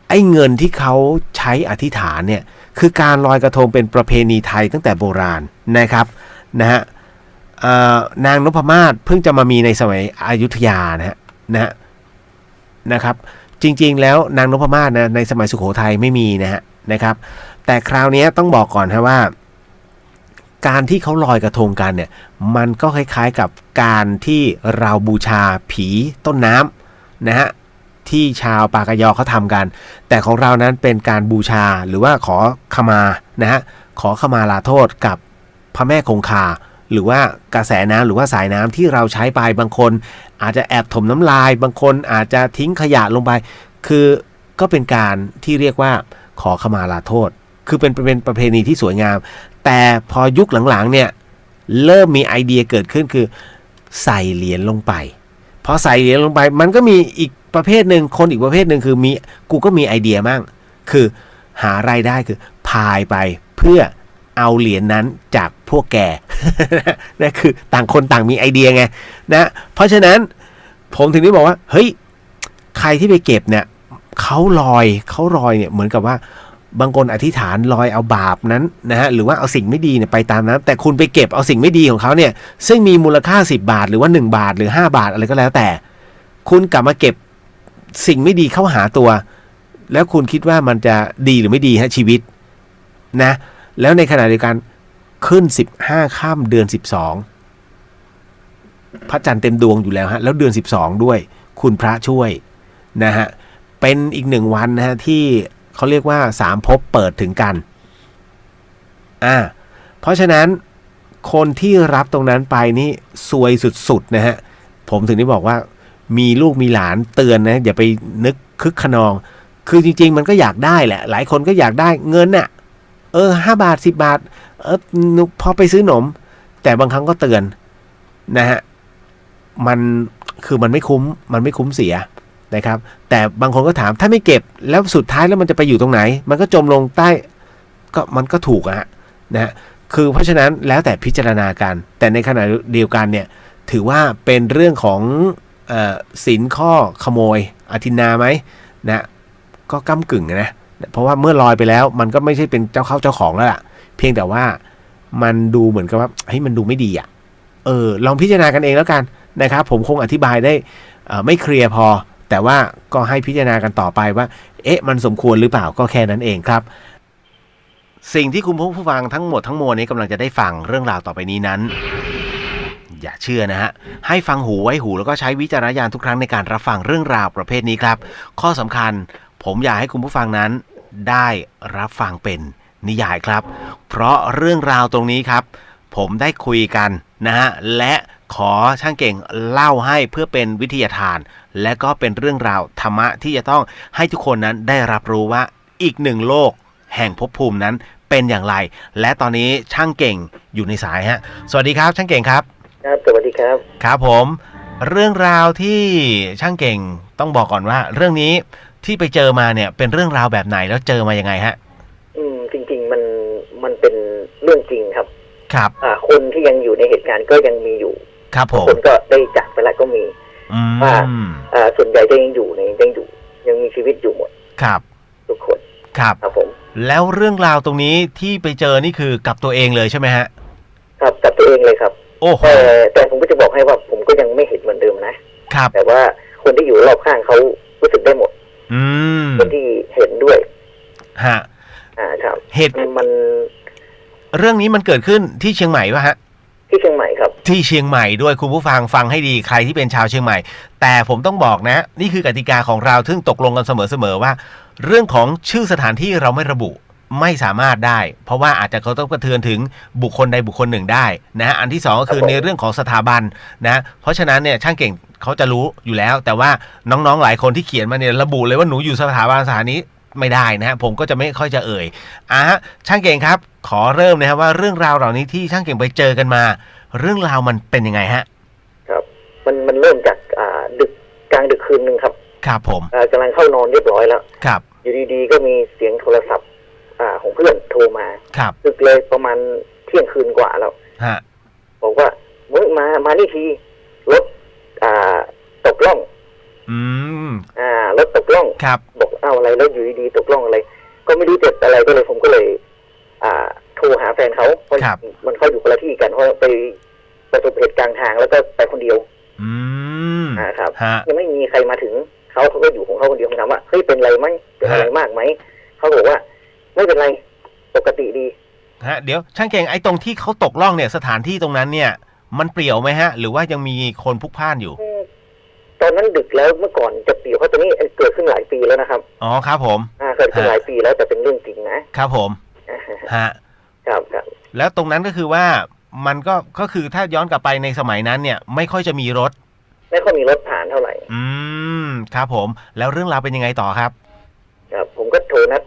ไอ้เงินที่เขาใช้อธิษฐานเนี่ยคือการลอยกระทงเป็นประเพณีไทยตั้งแต่โบราณนะครับนะฮะนางนพมาศเพิ่งจะมามีในสมัยอยุธยานะครับจริงๆแล้วนางนพมาศนะในสมัยสุโขทัยไม่มีนะครับแต่คราวนี้ต้องบอกก่อนฮะว่าการที่เขาลอยกระทงกันเนี่ยมันก็คล้ายๆกับการที่เราบูชาผีต้นน้ำนะฮะที่ชาวปากยอเขาทำกันแต่ของเรานั้นเป็นการบูชาหรือว่าขอขมานะฮะขอขมาลาโทษกับพระแม่คงคาหรือว่ากระแสน้ำหรือว่าสายน้ำที่เราใช้ไปบางคนอาจจะแอบถมน้ำลายบางคนอาจจะทิ้งขยะลงไปคือก็เป็นการที่เรียกว่าขอขมาลาโทษคือเป็นประเพณีที่สวยงามแต่พอยุคหลังๆเนี่ยเริ่มมีไอเดียเกิดขึ้นคือใส่เหรียญลงไปพอใส่เหรียญลงไปมันก็มีอีกประเภทหนึ่งคนอีกประเภทหนึ่งคือกูก็มีไอเดียมั่งคือหารายได้คือพายไปเพื่อเอาเหรียญนั้นจากพวกแก นั่นคือต่างคนต่างมีไอเดียไงนะเพราะฉะนั้นผมถึงได้บอกว่าเฮ้ยใครที่ไปเก็บเนี่ยเขาลอยเนี่ยเหมือนกับว่าบางคนอธิษฐานลอยเอาบาปนั้นนะฮะหรือว่าเอาสิ่งไม่ดีเนี่ยไปตามนั้นแต่คุณไปเก็บเอาสิ่งไม่ดีของเขาเนี่ยซึ่งมีมูลค่า10 บาทหรือว่า1 บาทหรือ5 บาทอะไรก็แล้วแต่คุณกลับมาเก็บสิ่งไม่ดีเข้าหาตัวแล้วคุณคิดว่ามันจะดีหรือไม่ดีฮะชีวิตนะแล้วในขณะเดียวกันขึ้น15ค่ำเดือน12พระจันทร์เต็มดวงอยู่แล้วฮะแล้วเดือน12ด้วยคุณพระช่วยนะฮะเป็นอีก1วันนะฮะที่เขาเรียกว่า3ภพเปิดถึงกันเพราะฉะนั้น คนที่รับตรงนั้นไปนี่ซวยสุดๆนะฮะผมถึงได้บอกว่ามีลูกมีหลานเตือนนะอย่าไปนึกคึกขนองคือจริงๆมันก็อยากได้แหละหลายคนก็อยากได้เงินน่ะ5 บาท10 บาทพอไปซื้อหนมแต่บางครั้งก็เตือนนะฮะมันไม่คุ้มเสียนะครับแต่บางคนก็ถามถ้าไม่เก็บแล้วสุดท้ายแล้วมันจะไปอยู่ตรงไหนมันก็จมลงใต้ก็มันก็ถูกอะนะฮะคือเพราะฉะนั้นแล้วแต่พิจารณากันแต่ในขณะเดียวกันเนี่ยถือว่าเป็นเรื่องของสินข้อขโมยอทินนาไหมนะก็ก้ำกึ่งนะเพราะว่าเมื่อลอยไปแล้วมันก็ไม่ใช่เป็นเจ้าเข้าเจ้าของแล้วล่ะเพียงแต่ว่ามันดูเหมือนกับว่าเฮ้ยมันดูไม่ดีอ่ะลองพิจารณากันเองแล้วกันนะครับผมคงอธิบายได้ไม่เคลียร์พอแต่ว่าก็ให้พิจารณากันต่อไปว่ามันสมควรหรือเปล่าก็แค่นั้นเองครับสิ่งที่คุณผู้ฟังทั้งหมดทั้งมวลนี้กำลังจะได้ฟังเรื่องราวต่อไปนี้นั้นอย่าเชื่อนะฮะให้ฟังหูไว้หูแล้วก็ใช้วิจารณญาณทุกครั้งในการรับฟังเรื่องราวประเภทนี้ครับข้อสำคัญผมอยากให้คุณผู้ฟังนั้นได้รับฟังเป็นนิยายครับเพราะเรื่องราวตรงนี้ครับผมได้คุยกันนะฮะและขอช่างเก่งเล่าให้เพื่อเป็นวิทยาทานและก็เป็นเรื่องราวธรรมะที่จะต้องให้ทุกคนนั้นได้รับรู้ว่าอีกหนึ่งโลกแห่งภพภูมินั้นเป็นอย่างไรและตอนนี้ช่างเก่งอยู่ในสายฮะสวัสดีครับช่างเก่งครับครับสวัสดีครับครับผมเรื่องราวที่ช่างเก่งต้องบอกก่อนว่าเรื่องนี้ที่ไปเจอมาเนี่ยเป็นเรื่องราวแบบไหนแล้วเจอมายังไงฮะจริงๆมันเป็นเรื่องจริงครับครับคนที่ยังอยู่ในเหตุการณ์ก็ยังมีอยู่ครับผมคนก็ได้จากไปแล้วก็มีว่าส่วนใหญ่จะยังมีชีวิตอยู่หมดครับทุกคนครับครับผมแล้วเรื่องราวตรงนี้ที่ไปเจอนี่คือกับตัวเองเลยใช่ไหมฮะครับกับตัวเองเลยครับโอ้โหแต่ผมก็จะบอกให้ว่าผมก็ยังไม่เห็นเหมือนเดิมนะครับแต่ว่าคนที่อยู่รอบข้างเขารู้สึกได้หมดคนที่เห็นด้วยฮะครับเหตุมันเรื่องนี้มันเกิดขึ้นที่เชียงใหม่ป่ะฮะที่เชียงใหม่ครับที่เชียงใหม่ด้วยคุณผู้ฟังให้ดีใครที่เป็นชาวเชียงใหม่แต่ผมต้องบอกนะนี่คือกติกาของเราซึ่งตกลงกันเสมอว่าเรื่องของชื่อสถานที่เราไม่ระบุไม่สามารถได้เพราะว่าอาจจะเขาต้องกระเทือนถึงบุคคลใดบุคคลหนึ่งได้นะอันที่สองก็คือในเรื่องของสถาบันนะเพราะฉะนั้นเนี่ยช่างเก่งเขาจะรู้อยู่แล้วแต่ว่าน้องๆหลายคนที่เขียนมาเนี่ยระบุเลยว่าหนูอยู่สถาบันสถานีไม่ได้นะฮะผมก็จะไม่ค่อยจะเอ่ยช่างเก่งครับขอเริ่มนะครับว่าเรื่องราวเหล่านี้ที่ช่างเก่งไปเจอกันมาเรื่องราวมันเป็นยังไงฮะครับมันเริ่มจากดึกกลางดึกคืนนึงครับครับผมกำลังเข้านอนเรียบร้อยแล้วครับอยู่ดีๆก็มีเสียงโทรศัพท์ของเพื่อนโทรมาครับดึกเลยประมาณเที่ยงคืนกว่าแล้วบอกว่ามานี่ทีรถตกล่องรถตกล่องบอกเอาอะไรแล้วอยู่ดีๆตกล่องอะไรก็ไม่รู้เจ็บอะไรก็เลยผมก็เลยโทรหาแฟนเขาเพราะมันเขาอยู่คนละที่กันเพราะไปประสบเหตุกลางทางแล้วก็ไปคนเดียวครับยังไม่มีใครมาถึงเขาก็อยู่ของเขาคนเดียวผมถามว่าเฮ้ยเป็นอะไรไหมเป็นอะไรมากไหมเขาบอกว่าไม่เป็นไรปกติดีเดี๋ยวช่างเก่งไอ้ตรงที่เขาตกล่องเนี่ยสถานที่ตรงนั้นเนี่ยมันเปลี่ยวไหมฮะหรือว่ายังมีคนพลุกพล่านอยู่ตอนนั้นดึกแล้วเมื่อก่อนจะเปลี่ยวเพราะตอนนี้เกิดขึ้นหลายปีแล้วนะครับอ๋อครับผมเกิดขึ้นหลายปีแล้วแต่เป็นเรื่องจริงนะครับผมครับแล้วตรงนั้นก็คือว่ามันก็คือถ้าย้อนกลับไปในสมัยนั้นเนี่ยไม่ค่อยจะมีรถผ่านเท่าไหร่ครับผมแล้วเรื่องราวเป็นยังไงต่อครับผมก็โทรนัด